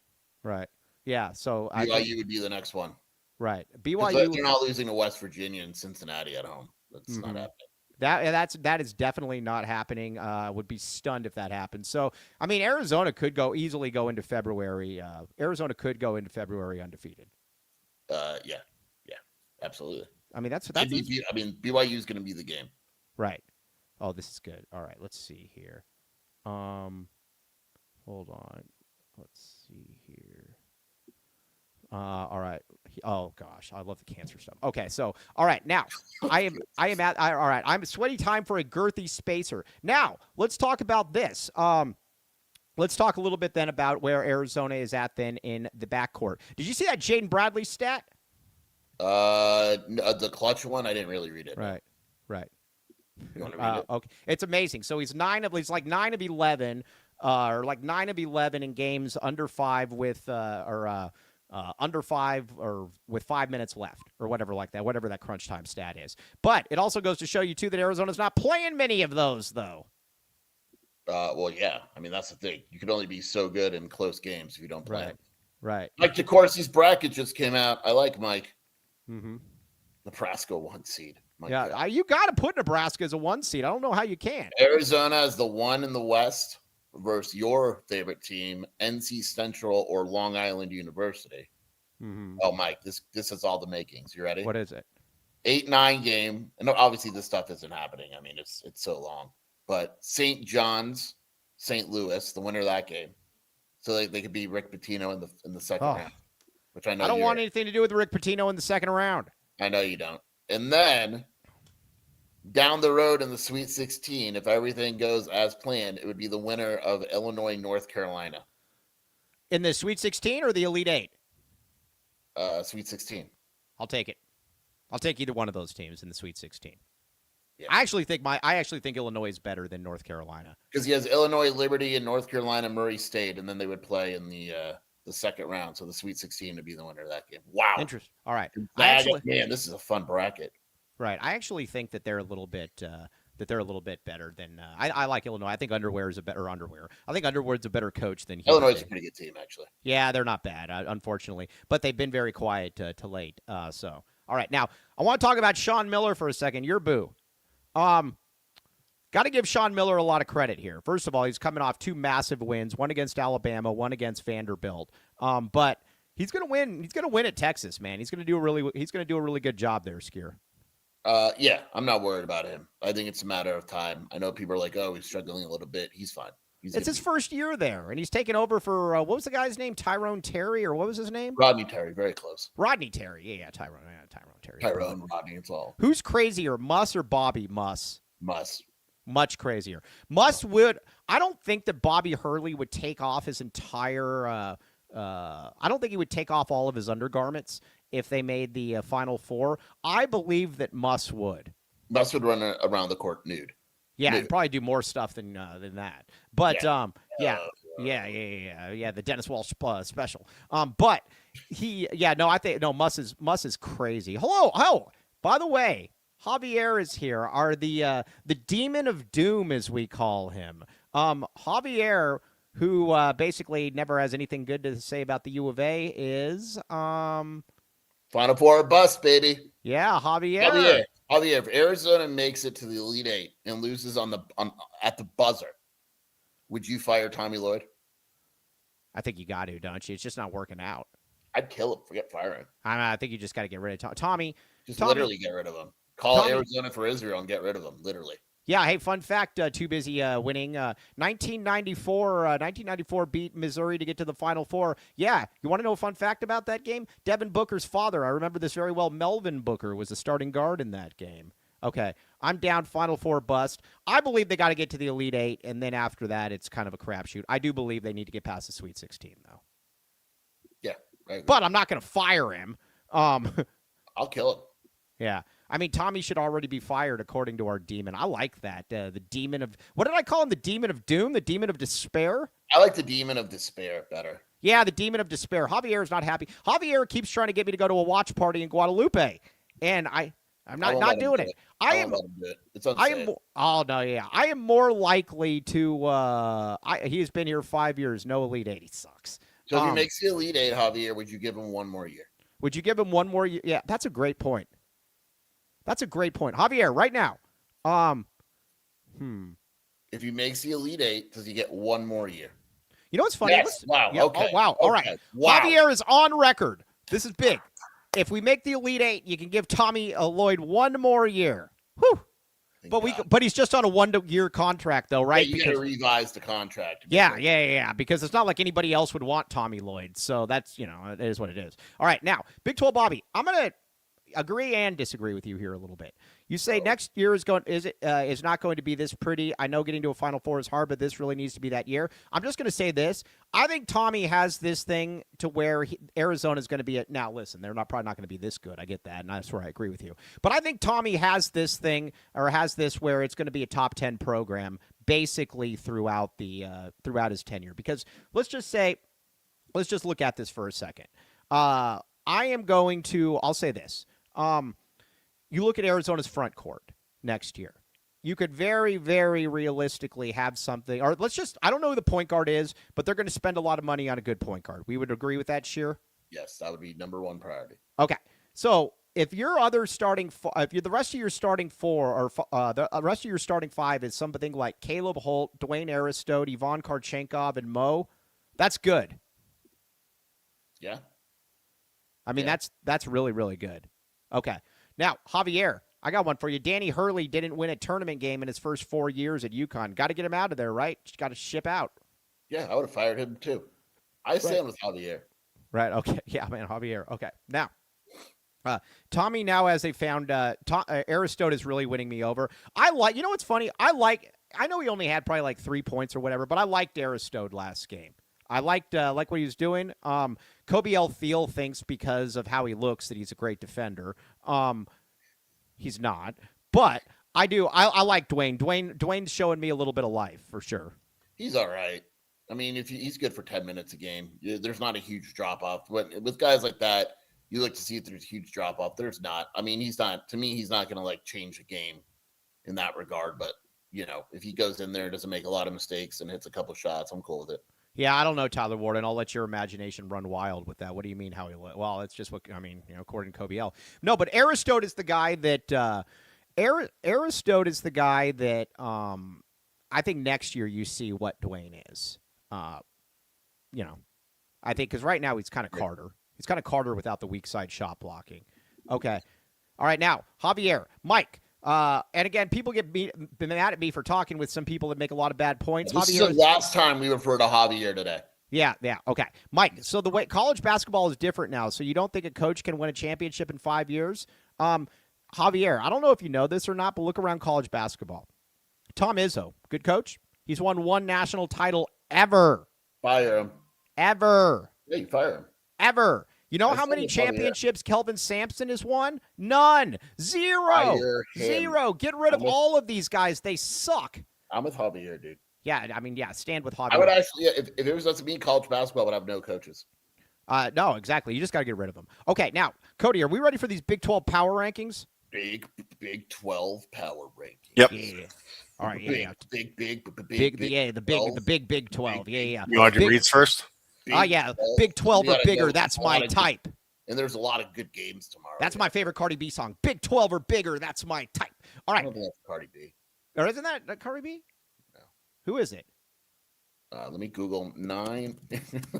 Right. Yeah. So BYU would be the next one. Right. BYU. They're not losing to West Virginia and Cincinnati at home. That's not happening. That is definitely not happening. Would be stunned if that happened. So, I mean, Arizona could easily go into February. Arizona could go into February undefeated. Yeah, absolutely. I mean, that's. I mean, BYU is going to be the game. Right. Oh, this is good. All right, let's see here. Hold on. Let's see here. All right. Oh gosh, I love the cancer stuff. Okay, so all right, now all right. I'm sweaty time for a girthy spacer. Now let's talk about this. Let's talk a little bit then about where Arizona is at then in the backcourt. Did you see that Jaden Bradley stat? The clutch one, I didn't really read it. Right. You want to read it? Okay, it's amazing. So he's like 9 of 11, or like 9 of 11 in games under 5 with under 5 or with 5 minutes left or whatever like that, whatever that crunch time stat is. But it also goes to show you, too, that Arizona's not playing many of those, though. Well, yeah. I mean, that's the thing. You can only be so good in close games if you don't play. Right. Mike DeCourcy's bracket just came out. I like Mike. Mm-hmm. Nebraska 1 seed. You got to put Nebraska as a 1 seed. I don't know how you can. Arizona is the 1 in the West versus your favorite team, NC Central or Long Island University. Mm-hmm. Oh, Mike, this is all the makings. You ready? What is it? 8-9 game. And obviously this stuff isn't happening. I mean, it's so long. But St. John's, St. Louis, the winner of that game. So they could be Rick Pitino in the second round. Which I know I don't want anything to do with Rick Pitino in the second round. I know you don't. And then down the road in the Sweet 16, if everything goes as planned, it would be the winner of Illinois, North Carolina. In the Sweet 16 or the Elite 8? Sweet 16. I'll take it. I'll take either one of those teams in the Sweet 16. Yeah. I actually think Illinois is better than North Carolina. Because he has Illinois, Liberty, and North Carolina, Murray State, and then they would play in the second round. So the Sweet 16 would be the winner of that game. Wow. Interesting. All right. Man, this is a fun bracket. Right. I actually think that they're a little bit better than I like Illinois. I think Underwear is a better Underwear. I think Underwood's a better coach than he. Illinois is a pretty good team, actually. Yeah, they're not bad, unfortunately, but they've been very quiet to late. So, all right, now I want to talk about Sean Miller for a second. Your boo. Got to give Sean Miller a lot of credit here. First of all, he's coming off 2 massive wins, one against Alabama, one against Vanderbilt. But He's gonna win. He's gonna win at Texas, man. He's gonna do a really good job there, Skier. Yeah, I'm not worried about him. I think it's a matter of time. I know people are like, "Oh, he's struggling a little bit." He's fine. It's his first year there, and he's taken over for what was the guy's name? Tyrone Terry, or what was his name? Rodney Terry, very close. Rodney Terry, yeah, Tyrone Terry. Tyrone, Rodney, it's all. Who's crazier, Muss or Bobby Muss? Muss. Much crazier. Muss would. I don't think that Bobby Hurley would take off his entire. I don't think he would take off all of his undergarments if they made the Final Four. I believe that Muss would. Muss would run around the court nude. Yeah, and probably do more stuff than that. But yeah, the Dennis Walsh special. But I think Muss is crazy. Hello. By the way, Javier is here. Are the Demon of Doom, as we call him. Javier, who basically never has anything good to say about the U of A, is Final Four bust, baby. Yeah, Javier. If Arizona makes it to the Elite Eight and loses at the buzzer, would you fire Tommy Lloyd? I think you got to, don't you? It's just not working out. I'd kill him. Forget firing. I think you just got to get rid of Tommy. Literally get rid of him. Call Arizona for Israel and get rid of him. Literally. Yeah. Hey, fun fact. Too busy winning. 1994 beat Missouri to get to the Final Four. Yeah. You want to know a fun fact about that game? Devin Booker's father. I remember this very well. Melvin Booker was the starting guard in that game. Okay. I'm down. Final Four bust. I believe they got to get to the Elite Eight, and then after that, it's kind of a crapshoot. I do believe they need to get past the Sweet 16, though. Yeah. But I'm not going to fire him. I'll kill him. Yeah. I mean, Tommy should already be fired, according to our demon. I like that. The demon of... What did I call him? The demon of doom? The demon of despair? I like the demon of despair better. Yeah, the demon of despair. Javier is not happy. Javier keeps trying to get me to go to a watch party in Guadalupe, and I'm not doing it. I am. It's unsafe. Oh no, yeah. I am more likely to. He's been here 5 years. No Elite Eight. He sucks. So if he makes the Elite Eight, Javier, would you give him one more year? Would you give him one more year? Yeah, that's a great point. Javier, right now. If he makes the Elite Eight, does he get one more year? You know what's funny? Yes. Wow. Yeah, okay. Oh, wow. All okay. right. Wow. Javier is on record. This is big. If we make the Elite Eight, you can give Tommy Lloyd one more year. Whew. But he's just on a 1 year contract, though, right? Yeah, you got to revise the contract. Yeah. Because it's not like anybody else would want Tommy Lloyd. So that's, it is what it is. All right. Now, Big 12 Bobby, I'm going to agree and disagree with you here a little bit. You say next year is not going to be this pretty. I know getting to a Final Four is hard, but this really needs to be that year. I'm just going to say this. I think Tommy has this thing to where Arizona is going to be now. Listen, they're probably not going to be this good. I get that, and that's where I agree with you. But I think Tommy has this thing, or has this where it's going to be a top 10 program basically throughout his tenure. Because let's just look at this for a second. I'll say this. You look at Arizona's front court next year. You could very, very realistically have something, or I don't know who the point guard is, but they're going to spend a lot of money on a good point guard. We would agree with that, Sheer? Yes, that would be number one priority. Okay. So if the rest of your starting four, or the rest of your starting five is something like Caleb Holt, Dwayne Aristote, Ivan Karchenkov, and Mo, that's good. Yeah. I mean, that's really, really good. Okay. Now, Javier, I got one for you. Danny Hurley didn't win a tournament game in his first 4 years at UConn. Got to get him out of there, right? Just got to ship out. Yeah, I would have fired him too. I stand with Javier. Right. Okay. Yeah, man, Javier. Okay. Now, Tommy now has found Aristote is really winning me over. You know what's funny? I know he only had probably like 3 points or whatever, but I liked Aristote last game. I liked what he was doing. Kobe L. Thiel thinks because of how he looks that he's a great defender. He's not, but I do. I like Dwayne. Dwayne's showing me a little bit of life for sure. He's all right. I mean, if he's good for 10 minutes a game, there's not a huge drop off. But with guys like that, you look to see if there's a huge drop off. There's not. I mean, he's not. To me, he's not going to like change the game in that regard. But if he goes in there, doesn't make a lot of mistakes, and hits a couple shots, I'm cool with it. Yeah, I don't know, Tyler Warden. I'll let your imagination run wild with that. What do you mean how he – well, it's just what – I mean, according to Kobe L. No, but Aristote is the guy that Aristote is the guy that I think next year you see what Dwayne is. I think because right now he's kind of Carter. He's kind of Carter without the weak side shot blocking. Okay. All right, now, Javier, Mike. And again, people get mad at me for talking with some people that make a lot of bad points. This Javier is the last time we refer to Javier today. Yeah, okay. Mike, so the way college basketball is different now, so you don't think a coach can win a championship in 5 years? Javier, I don't know if you know this or not, but look around college basketball. Tom Izzo, good coach. He's won 1 national title ever. Fire him. Ever. Yeah, you fire him. Ever. You know how many championships Kelvin Sampson has won? None. Zero. Zero. Get rid of all of these guys. They suck. I'm with Javier, dude. Yeah, I mean, stand with Javier. I would actually, if it was up to me, college basketball would have no coaches. No, exactly. You just got to get rid of them. Okay, now, Cody, are we ready for these Big 12 power rankings? Big 12 power rankings. Yep. Yeah. All right. Big Big 12. Yeah. You want to do reads first? Yeah. Big 12 or bigger. That's my type. And there's a lot of good games tomorrow. That's my favorite Cardi B song. Big 12 or bigger. That's my type. All right. I don't think that's Cardi B. Or isn't that Cardi B? No. Who is it? Let me Google 9.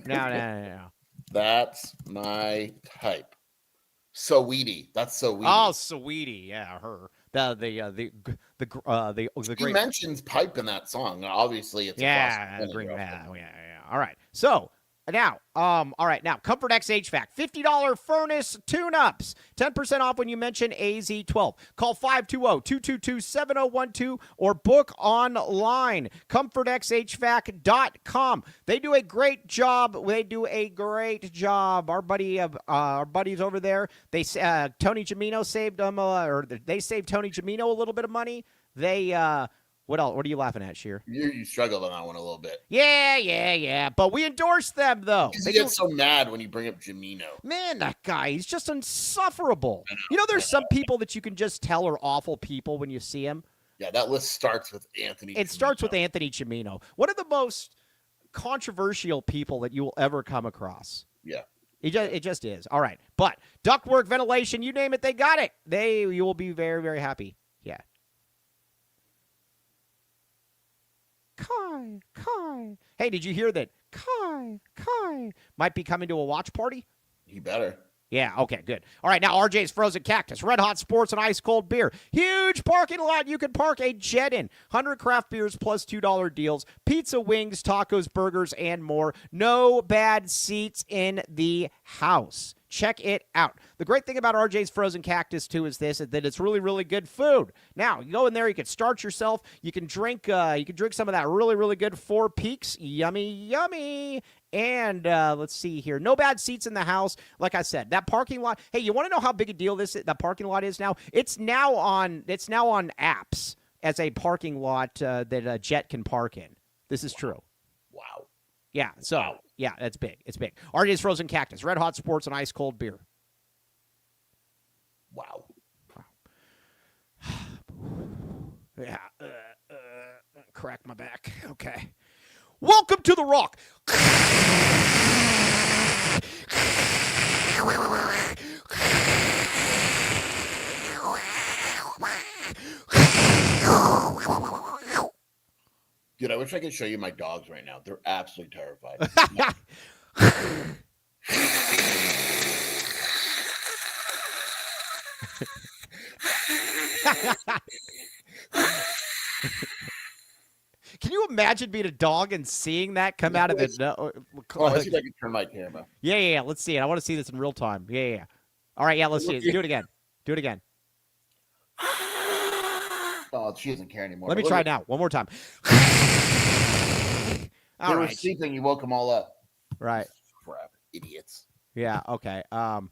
No. That's my type. Saweetie. That's Saweetie. Oh, Saweetie. Yeah, her. The He mentions pipe in that song. Obviously, it's yeah. All right. So now, all right. Now, Comfort X HVAC, $50 furnace tune-ups, 10% off when you mention AZ12. Call 520-222-7012 or book online. ComfortXHVAC.com. They do a great job. Our buddies over there. They Tony Gimino saved them, or they saved Tony Gimino a little bit of money. They What else? What are you laughing at, Sheer? You struggled on that one a little bit. Yeah. But we endorse them, though. They get so mad when you bring up Gimino. Man, that guy, he's just insufferable. You know, there's some people that you can just tell are awful people when you see them. Yeah, that list starts with Anthony. It starts with Anthony Gimino. One of the most controversial people that you will ever come across. Yeah. It just is. All right. But ductwork, ventilation, you name it, they got it. You will be very, very happy. Yeah. Kai. Hey, did you hear that? Kai might be coming to a watch party? You better. Yeah, okay, good. All right, now RJ's Frozen Cactus, Red Hot Sports and Ice Cold Beer. Huge parking lot you can park a jet in. 100 craft beers plus $2 deals. Pizza, wings, tacos, burgers, and more. No bad seats in the house. Check it out. The great thing about RJ's Frozen Cactus, too, is that it's really, really good food. Now, you go in there, you can start yourself. You can drink some of that really, really good Four Peaks. Yummy. And let's see here. No bad seats in the house. Like I said, that parking lot. Hey, you want to know how big a deal that parking lot is now? It's now on apps as a parking lot that a jet can park in. This is true. Wow. Yeah. So yeah, it's big. It's big. RJ's Frozen Cactus, Red Hot Sports, and Ice Cold Beer. Wow. Yeah. Crack my back. Okay. Welcome to the Rock. Dude, I wish I could show you my dogs right now. They're absolutely terrified. Can you imagine being a dog and seeing that come out of the... Let's see if I can turn my camera. Yeah. Let's see it. I want to see this in real time. Yeah. All right, yeah, let's see it. Do it again. Oh, she doesn't care anymore. Let me try it now. One more time. They were sleeping. You woke them all up. Right. Crap. Idiots. Yeah, okay. All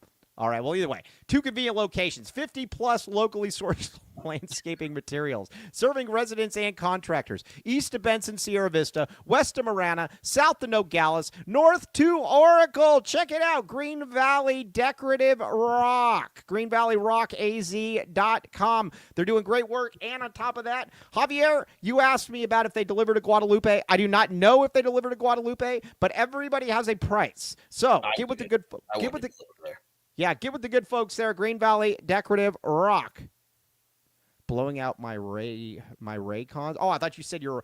right, well, either way, 2 convenient locations, 50-plus locally sourced landscaping materials, serving residents and contractors, east of Benson, Sierra Vista, west of Marana, south of Nogales, north to Oracle. Check it out, Green Valley Decorative Rock, greenvalleyrockas.com. They're doing great work, and on top of that, Javier, you asked me about if they deliver to Guadalupe. I do not know if they deliver to Guadalupe, but everybody has a price. So get with the good folks. Get with the good folks there, Green Valley Decorative Rock. blowing out my Raycons. Oh, I thought you said so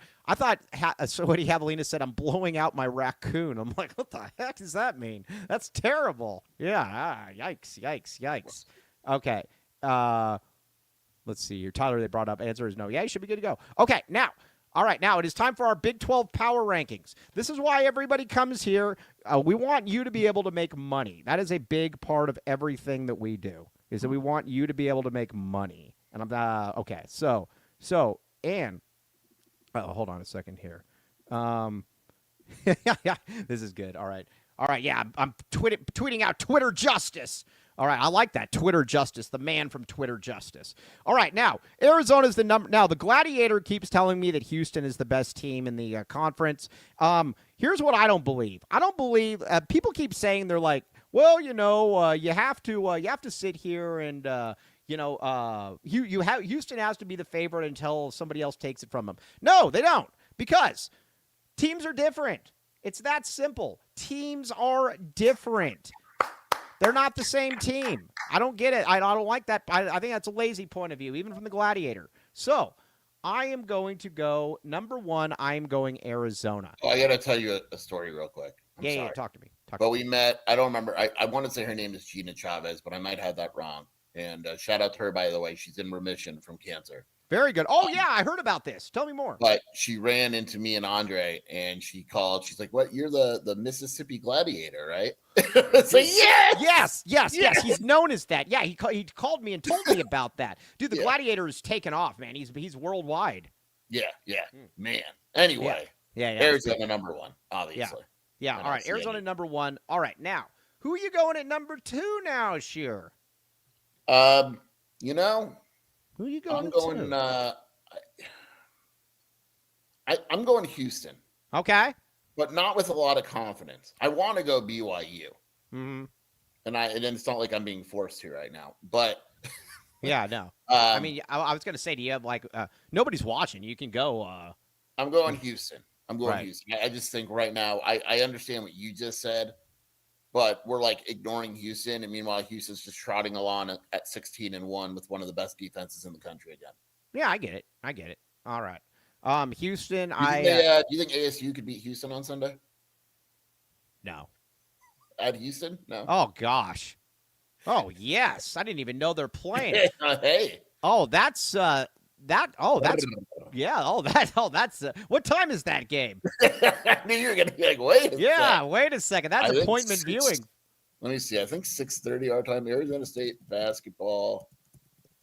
what Javelina said, I'm blowing out my raccoon. I'm like, what the heck does that mean? That's terrible. Yeah, yikes. Okay. Let's see here. Tyler, they brought up answer is no. Yeah, you should be good to go. Okay, now. All right, now it is time for our Big 12 power rankings. This is why everybody comes here. We want you to be able to make money. That is a big part of everything that we do, is that we want you to be able to make money. And I'm okay. So, and hold on a second here. Yeah, this is good. All right. Yeah, I'm tweeting out Twitter justice. All right, I like that. Twitter justice, the man from Twitter justice. All right, now, Arizona's the number. Now, the Gladiator keeps telling me that Houston is the best team in the conference. Here's what I don't believe. I don't believe people keep saying they're like, well, you have to sit here and Houston has to be the favorite until somebody else takes it from them. No, they don't, because teams are different. It's that simple. Teams are different. They're not the same team. I don't get it. I don't like that. I think that's a lazy point of view, even from the Gladiator. So I am going to go number one. I am going Arizona. Oh, I got to tell you a story real quick. I'm sorry. Yeah. Talk to me. We met. I don't remember. I want to say her name is Gina Chavez, but I might have that wrong. And shout out to her, by the way. She's in remission from cancer. Very good. Oh, yeah, I heard about this. Tell me more. But she ran into me and Andre, and she called. She's like, "What? You're the Mississippi Gladiator, right?" It's like, yes. He's known as that. Yeah, he called me and told me about that. Dude, the Gladiator is taken off, man. He's worldwide. Yeah, man. Anyway, yeah. Arizona number one, obviously. Yeah. All right, Arizona number one. All right, now who are you going at number two now, Sheer? Who are you going? I'm going Houston. Okay. But not with a lot of confidence. I want to go BYU. Mm-hmm. And it's not like I'm being forced to right now. But yeah, no. I mean, I was going to say to you, like, nobody's watching. You can go. I'm going Houston. Houston. I just think right now, I understand what you just said, but we're like ignoring Houston, and meanwhile, Houston's just trotting along at 16-1 with one of the best defenses in the country again. Yeah, I get it. All right, Houston. Do you think ASU could beat Houston on Sunday? No. At Houston? No. Oh gosh. Oh yes, I didn't even know they're playing. Hey. Oh, that's yeah. That's what time is that game? I knew you were gonna be like, wait a second. That's appointment viewing. Let me see. I think 6:30 our time. Arizona State basketball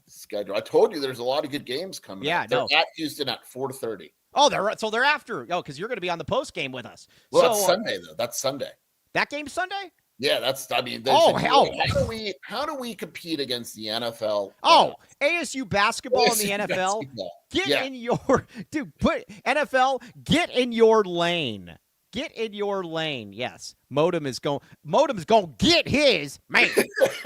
schedule. I told you there's a lot of good games coming. Yeah, they're at Houston at 4:30. Oh, they're after. Oh, because you're going to be on the post game with us. Well, that's Sunday though. That's Sunday. That game's Sunday. Yeah, how do we compete against the NFL? ASU basketball in the NFL. Get in your NFL. Get in your lane. Get in your lane. Yes, Modem's going to get his man.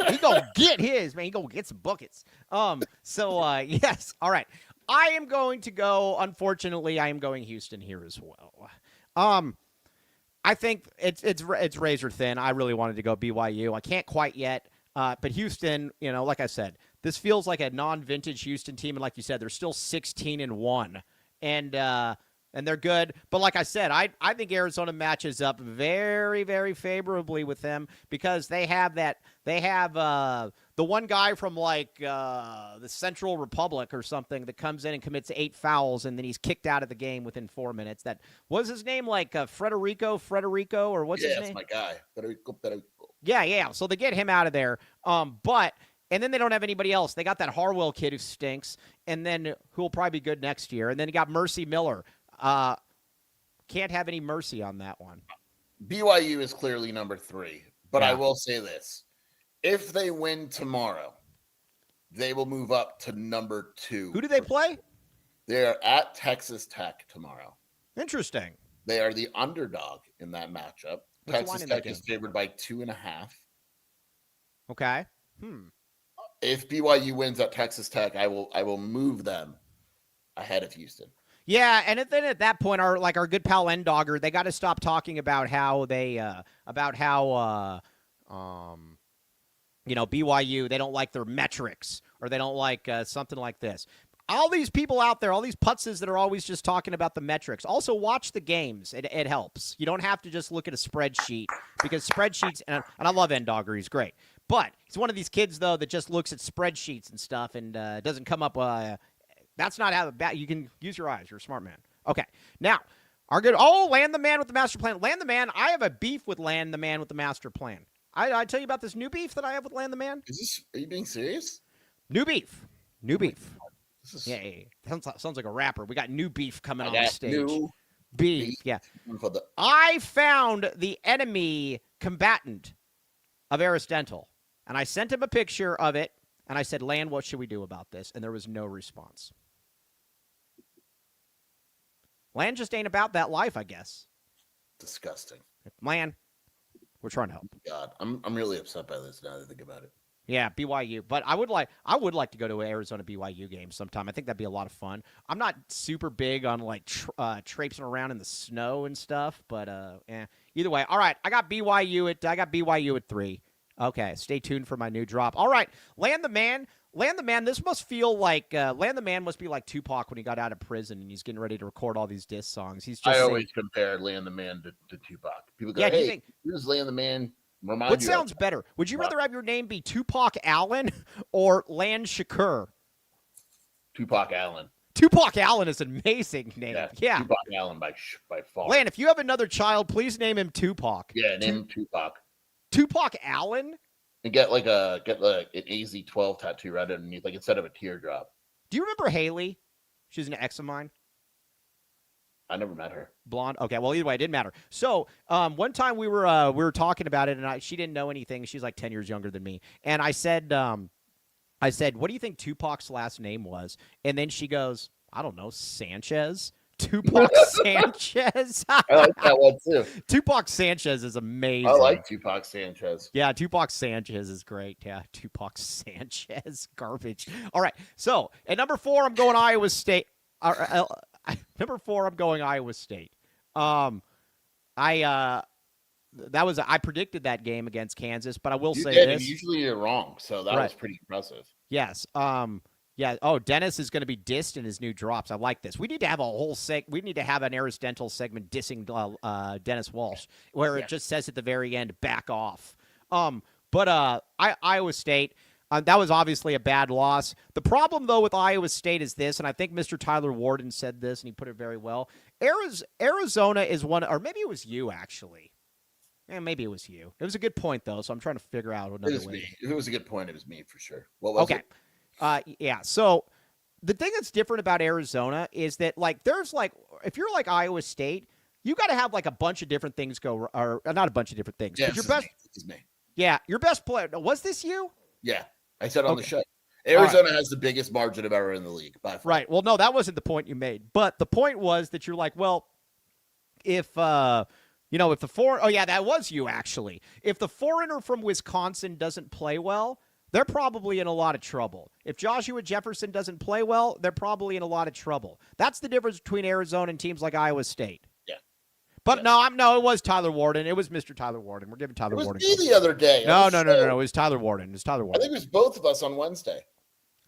He's going to get his man. He's going to get some buckets. Yes. All right. I am going to go. Unfortunately, I am going Houston here as well. I think it's razor thin. I really wanted to go BYU. I can't quite yet. But Houston, like I said, this feels like a non-vintage Houston team. And like you said, they're still 16-1. And they're good. But like I said, I think Arizona matches up very, very favorably with them because they have the one guy from like the Central Republic or something that comes in and commits 8 fouls and then he's kicked out of the game within 4 minutes. That was his name, like Frederico, or what's his name? Yeah, that's my guy. Federico. Yeah. So they get him out of there. And then they don't have anybody else. They got that Harwell kid who stinks, and then who will probably be good next year. And then you got Mercy Miller. Can't have any mercy on that one. BYU is clearly number 3, but yeah. I will say this. If they win tomorrow, they will move up to number 2. Who do they play? They are at Texas Tech tomorrow. Interesting. They are the underdog in that matchup. Texas Tech is favored by 2.5. Okay. If BYU wins at Texas Tech, I will move them ahead of Houston. Yeah, and then at that point, our good pal N-Dogger, they got to stop talking about how BYU, they don't like their metrics or they don't like something like this. all these people out there, all these putzes that are always just talking about the metrics, also watch the games. It helps. You don't have to just look at a spreadsheet because spreadsheets, and I love N-Dogger, he's great. But he's one of these kids, though, that just looks at spreadsheets and stuff and doesn't come up. That's not how you can use your eyes. You're a smart man. Okay. Now, Land the Man with the master plan. Land the Man, I have a beef with Land the Man with the master plan. I tell you about this new beef that I have with Land the Man? Are you being serious? New beef. Yeah. Sounds like a rapper. We got new beef coming on the stage. New beef. Yeah. I found the enemy combatant of Eris Dental, and I sent him a picture of it, and I said, Land, what should we do about this? And there was no response. Land just ain't about that life, I guess. Disgusting. Land, we're trying to help. God, I'm really upset by this now that I think about it. Yeah, BYU. But I would like to go to an Arizona BYU game sometime. I think that'd be a lot of fun. I'm not super big on like traipsing around in the snow and stuff, but either way. All right, I got BYU at 3. Okay, stay tuned for my new drop. All right, Land the Man. This must feel like Land the Man must be like Tupac when he got out of prison and he's getting ready to record all these diss songs. I always compare Land the Man to Tupac. People go, hey, here's Land the Man. What sounds better? Would you rather have your name be Tupac Allen or Land Shakur? Tupac Allen. Tupac Allen is an amazing name. Yeah. Tupac Allen by far. Land, if you have another child, please name him Tupac. Yeah, name him Tupac. Tupac Allen? And get an AZ-12 tattoo right underneath, like instead of a teardrop. Do you remember Haley? She's an ex of mine. I never met her. Blonde. Okay. Well, either way, it didn't matter. So, one time we were talking about it, and she didn't know anything. She's like 10 years younger than me, and I said, "What do you think Tupac's last name was?" And then she goes, "I don't know, Sanchez." Tupac Sanchez. I like that one too. Tupac Sanchez is amazing. I like Tupac Sanchez. Yeah, Tupac Sanchez is great. Yeah, Tupac Sanchez, garbage. All right. So at number 4, I'm going Iowa State. Number 4, I'm going Iowa State. I predicted that game against Kansas, but I will say this. Usually you're wrong, so that was pretty impressive. Yes. Yeah. Oh, Dennis is going to be dissed in his new drops. I like this. We need to have a whole we need to have an Eris Dental segment dissing Dennis Walsh, where it just says at the very end, "Back off." But Iowa State. That was obviously a bad loss. The problem, though, with Iowa State is this, and I think Mr. Tyler Warden said this, and he put it very well. Arizona is one, or maybe it was you, actually. Maybe it was you. It was a good point, though, so I'm trying to figure out another way. Me. If it was a good point, it was me for sure. What was it? Yeah, so the thing that's different about Arizona is that, like, if you're like Iowa State, you got to have, like, a bunch of different things go, or not a bunch of different things. Yeah, this is me. Yeah, your best player. Was this you? Yeah. I said on the show, Arizona has the biggest margin of error in the league by far. Right. Well, no, that wasn't the point you made. But the point was that you're like, well, if that was you, actually. If the foreigner from Wisconsin doesn't play well, they're probably in a lot of trouble. If Joshua Jefferson doesn't play well, they're probably in a lot of trouble. That's the difference between Arizona and teams like Iowa State. Yeah. But no, it was Tyler Warden. It was Mr. Tyler Warden. We're giving Tyler Warden. It was me the other day. No. It was Tyler Warden. I think it was both of us on Wednesday.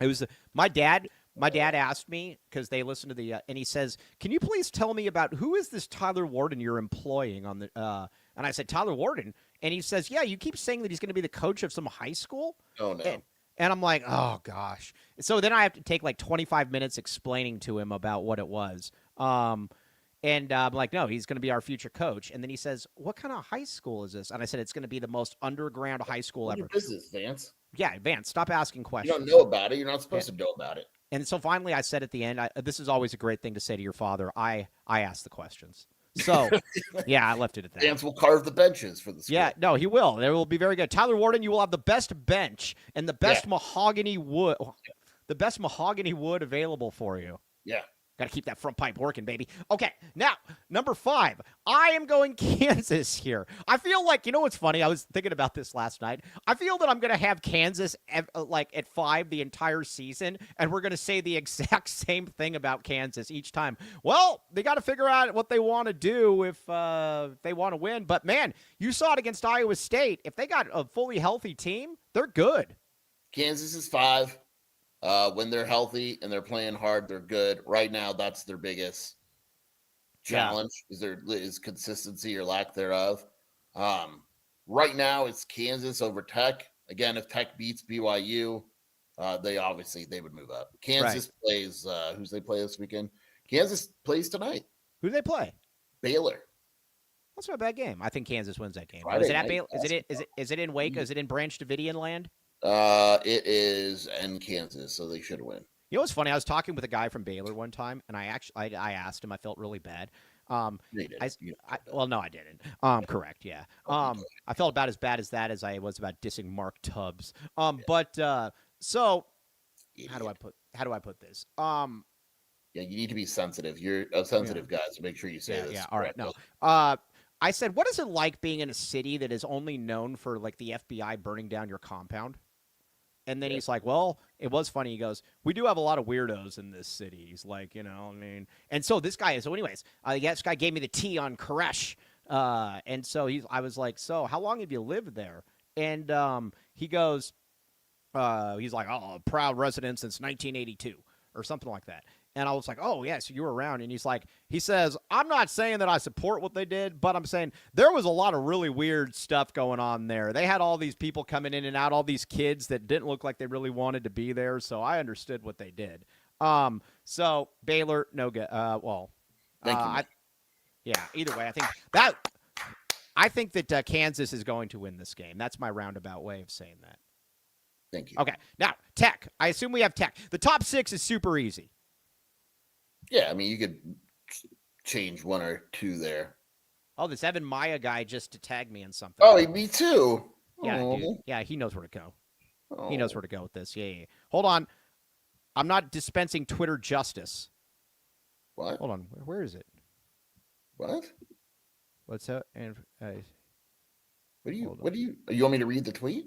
It was my dad. My dad asked me because they listened to the and he says, "Can you please tell me about who is this Tyler Warden you're employing on the?" And I said, "Tyler Warden," and he says, "Yeah, you keep saying that he's going to be the coach of some high school." Oh no. And I'm like, "Oh gosh." So then I have to take like 25 minutes explaining to him about what it was. And I'm like, no, he's going to be our future coach. And then he says, what kind of high school is this? And I said, it's going to be the most underground high school ever. What is this, Vance? Yeah, Vance, stop asking questions. You don't know about it. You're not supposed to know about it. And so finally I said at the end, this is always a great thing to say to your father. I ask the questions. So, yeah, I left it at that. Vance will carve the benches for the school. Yeah, no, he will. It will be very good. Tyler Warden, you will have the best bench and the best mahogany wood. The best mahogany wood available for you. Yeah. Got to keep that front pipe working, baby. Okay, now, number 5. I am going Kansas here. I feel like, you know what's funny? I was thinking about this last night. I feel that I'm going to have Kansas at 5 the entire season, and we're going to say the exact same thing about Kansas each time. Well, they got to figure out what they want to do if they want to win. But, man, you saw it against Iowa State. If they got a fully healthy team, they're good. Kansas is 5. When they're healthy and they're playing hard, they're good. Right now, that's their biggest challenge is consistency or lack thereof. Right now, it's Kansas over Tech. Again, if Tech beats BYU, they would move up. Kansas plays who's they play this weekend? Kansas plays tonight. Who do they play? Baylor. That's not a bad game. I think Kansas wins that game. Friday Is it at night Baylor? Is it in Waco? Is it in Branch Davidian land? It is in Kansas, so they should win. You know what's funny? I was talking with a guy from Baylor one time, and I asked him. I felt really bad. No, I didn't. Correct. Yeah. I felt about as bad as that as I was about dissing Mark Tubbs. So how do I put this? Yeah, you need to be sensitive. You're a sensitive guy, so make sure you say this. Yeah. All right. No. I said, what is it like being in a city that is only known for like the FBI burning down your compound? And then he's like, well, it was funny. He goes, we do have a lot of weirdos in this city. He's like, I mean, and so this guy this guy gave me the tea on Koresh. And so I was like, so how long have you lived there? And he goes, he's like, oh, proud resident since 1982 or something like that. And I was like, oh, yes, you were around. And he says, I'm not saying that I support what they did, but I'm saying there was a lot of really weird stuff going on there. They had all these people coming in and out, all these kids that didn't look like they really wanted to be there. So I understood what they did. So Baylor, no good. Thank you. Either way, I think that Kansas is going to win this game. That's my roundabout way of saying that. Thank you. Okay. Now, Tech. I assume we have Tech. The top 6 is super easy. Yeah, I mean, you could change 1 or 2 there. Oh, this Evan Maya guy just to tag me in something. Oh, me too. Yeah, dude. Yeah, he knows where to go. Oh. He knows where to go with this. Yeah. Hold on. I'm not dispensing Twitter justice. What? Hold on. Where is it? What? What's that? And you want me to read the tweet?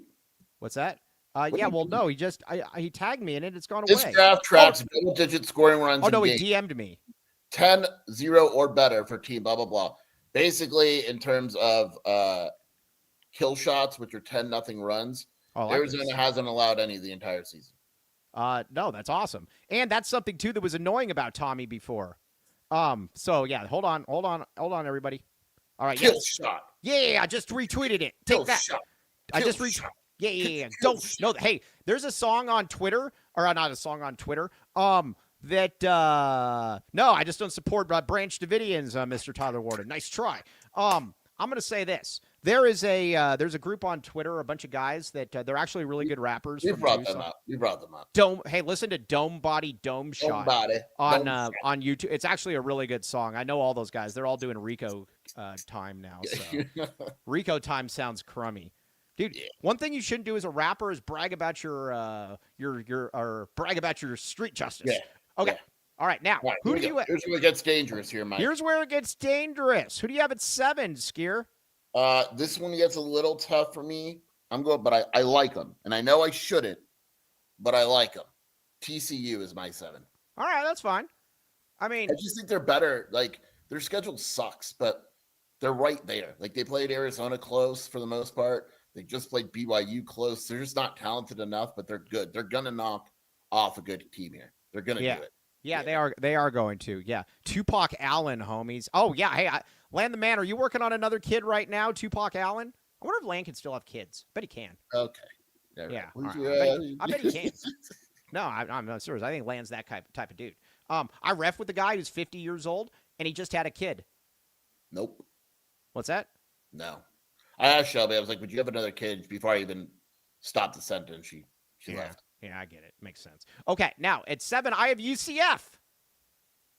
What's that? No, he tagged me in it. It's gone this away. This graph tracks double-digit scoring runs. Oh, no, he DM'd me. 10-0 or better for team, blah, blah, blah. Basically, in terms of kill shots, which are 10-0 runs, Arizona hasn't allowed any the entire season. No, that's awesome. And that's something, too, that was annoying about Tommy before. So, yeah, hold on, everybody. All right, kill shot. Yeah, I just retweeted it. Take that. Shot. I just retweeted. Yeah. Hey, there's a song on Twitter, or not a song on Twitter. I just don't support Branch Davidians, Mr. Tyler Warden. Nice try. I'm gonna say this. There's a group on Twitter, a bunch of guys that they're actually really good rappers. We brought them up. Hey, listen to Dome Body Dome Shot on YouTube. It's actually a really good song. I know all those guys. They're all doing Rico time now. So Rico time sounds crummy. Dude, one thing you shouldn't do as a rapper is brag about your street justice. Yeah. Okay. Yeah. All right. Now, here's where it gets dangerous here, Mike. Here's where it gets dangerous. Who do you have at 7, Skier? This one gets a little tough for me. But I like them, and I know I shouldn't, but I like them. TCU is my 7. All right, that's fine. I mean, I just think they're better. Like their schedule sucks, but they're right there. Like they played Arizona close for the most part. They just played BYU close. They're just not talented enough, but they're good. They're going to knock off a good team here. They're going to do it. Yeah, they are going to. Yeah. Tupac Allen, homies. Oh, yeah. Hey, Land the Man, are you working on another kid right now, Tupac Allen? I wonder if Land can still have kids. Bet he can. Okay. Yeah. Right. I bet he can. No, I'm not serious. I think Land's that type of dude. I ref with the guy who's 50 years old, and he just had a kid. Nope. What's that? No. I asked Shelby, I was like, would you have another kid before I even stopped the sentence? She left. Yeah, I get it. Makes sense. Okay, now at 7, I have UCF.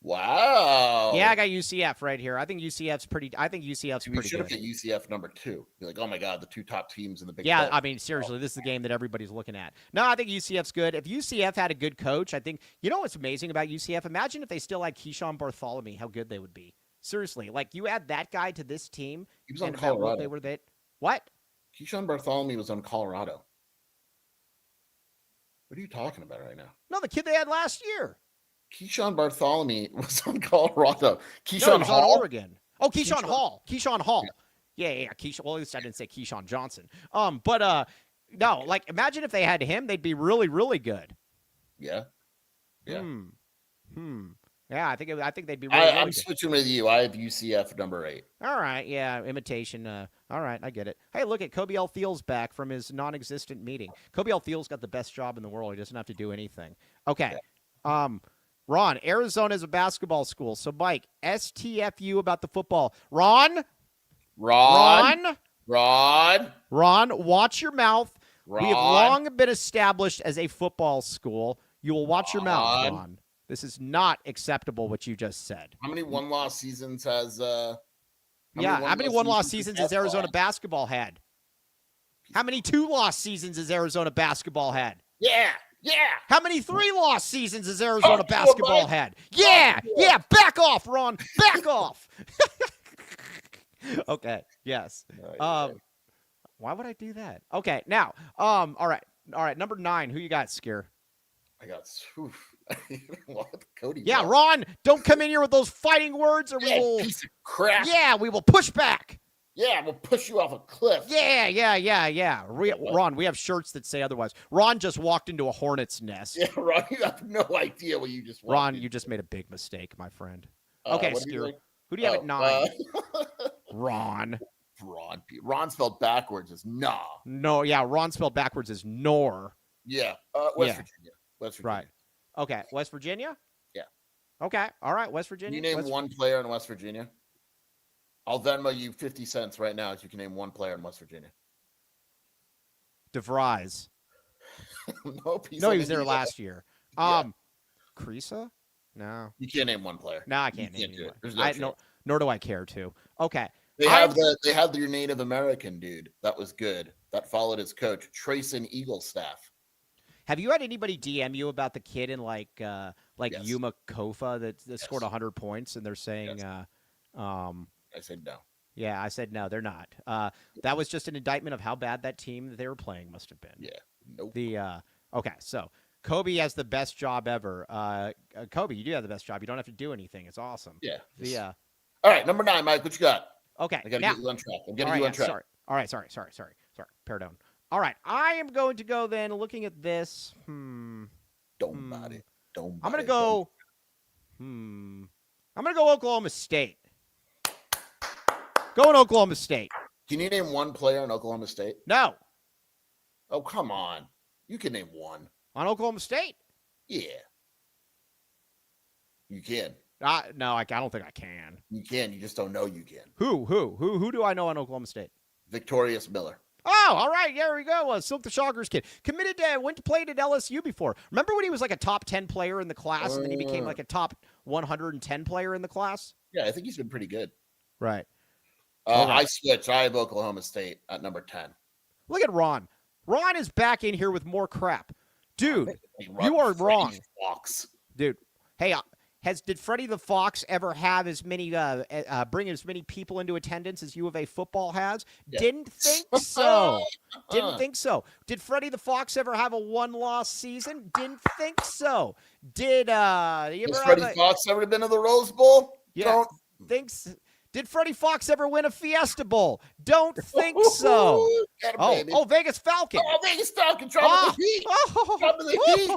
Wow. Yeah, I got UCF right here. I think UCF's pretty good. We should have hit UCF number 2. Be like, oh my God, the 2 top teams in the Big 12. Yeah, I mean, seriously, this is the game that everybody's looking at. No, I think UCF's good. If UCF had a good coach, I think, you know what's amazing about UCF? Imagine if they still had Keyshawn Bartholomew, how good they would be. Seriously, like you add that guy to this team. He was on Colorado. They were that. What? Keyshawn Bartholomew was on Colorado. What are you talking about right now? No, the kid they had last year. Keyshawn Bartholomew was on Colorado. Keyshawn Hall? On Oregon. Oh, Keyshawn Hall. Keyshawn Hall. Yeah. Keyshawn. Well, at least I didn't say Keyshawn Johnson. No, like imagine if they had him, they'd be really, really good. Yeah. Yeah. Yeah, I think they'd be really, really I'm good. switching with you. I have UCF number 8. All right, yeah, imitation. All right, I get it. Hey, look at Kobe L. Thiel's back from his non-existent meeting. Kobe L. Thiel's got the best job in the world. He doesn't have to do anything. Okay. Ron, Arizona's a basketball school. So, Mike, STFU about the football. Ron, Ron, watch your mouth. Ron. We have long been established as a football school. You will watch your mouth, Ron. This is not acceptable, what you just said. How many one-loss seasons has how many one-loss seasons has Arizona basketball had? How many two-loss seasons has Arizona basketball had? Yeah. How many three-loss seasons has Arizona basketball had? Yeah. Back off, Ron. Back off. Okay. Yes. Why would I do that? Okay. Now, all right. Number 9. Who you got, Scare? I got what? Cody. Yeah, Ron, don't come in here with those fighting words, or we will. Piece of crap. Yeah, we will push back. Yeah, we'll push you off a cliff. Yeah. Ron, we have shirts that say otherwise. Ron just walked into a hornet's nest. Yeah, Ron, you have no idea what you just. Ron, you just made a big mistake, my friend. Okay, Scare. Who do you have at 9? Ron. Ron spelled backwards is nah. No, yeah, Ron spelled backwards is nor. Yeah, West Virginia. Right. Okay, West Virginia? Yeah. Okay, all right, West Virginia. Can you name one player in West Virginia? I'll Venmo you 50 cents right now if you can name one player in West Virginia. DeVries. Nope. He was there last year. Yeah. Creasa? No. You can't name one player. No, I can't name it. anyone. Nor do I care to. Okay. They have your Native American dude. That was good. That followed his coach, Trayson Eaglestaff. Have you had anybody DM you about the kid in like Yes. Yuma Kofa that scored 100 points, and they're saying Yes. I said no. Yeah, I said no, they're not. That was just an indictment of how bad that team that they were playing must have been. Yeah. Nope. Okay, so Kobe has the best job ever. Kobe, you do have the best job. You don't have to do anything. It's awesome. Yeah. All right, number 9, Mike. What you got? Okay. I got to get you on track. I'm getting you on track. Sorry. All right. Sorry. Pardon. All right. I am going to go then. Looking at this. Don't body. I'm going to go. I'm going to go Oklahoma State. Going Oklahoma State. Can you name one player in Oklahoma State? No. Oh, come on. You can name one. On Oklahoma State? Yeah. You can. No, I don't think I can. You can. You just don't know you can. Who do I know on Oklahoma State? Victorious Miller. Oh, all right. There we go. Silk the Shockers kid. Played at LSU before. Remember when he was like a top 10 player in the class, and then he became like a top 110 player in the class? Yeah, I think he's been pretty good. Right. I switch. I have Oklahoma State at number 10. Look at Ron. Ron is back in here with more crap. Dude, you are wrong. Fox. Dude, hey, did Freddie the Fox ever have as many bring as many people into attendance as U of A football has? Yeah. Didn't think so. Didn't think so. Did Freddie the Fox ever have a one-loss season? Didn't think so. Did Freddie Fox ever been to the Rose Bowl? Yeah. Did Freddie Fox ever win a Fiesta Bowl? Don't think so. Vegas Falcon. Vegas Falcon. Drop the heat.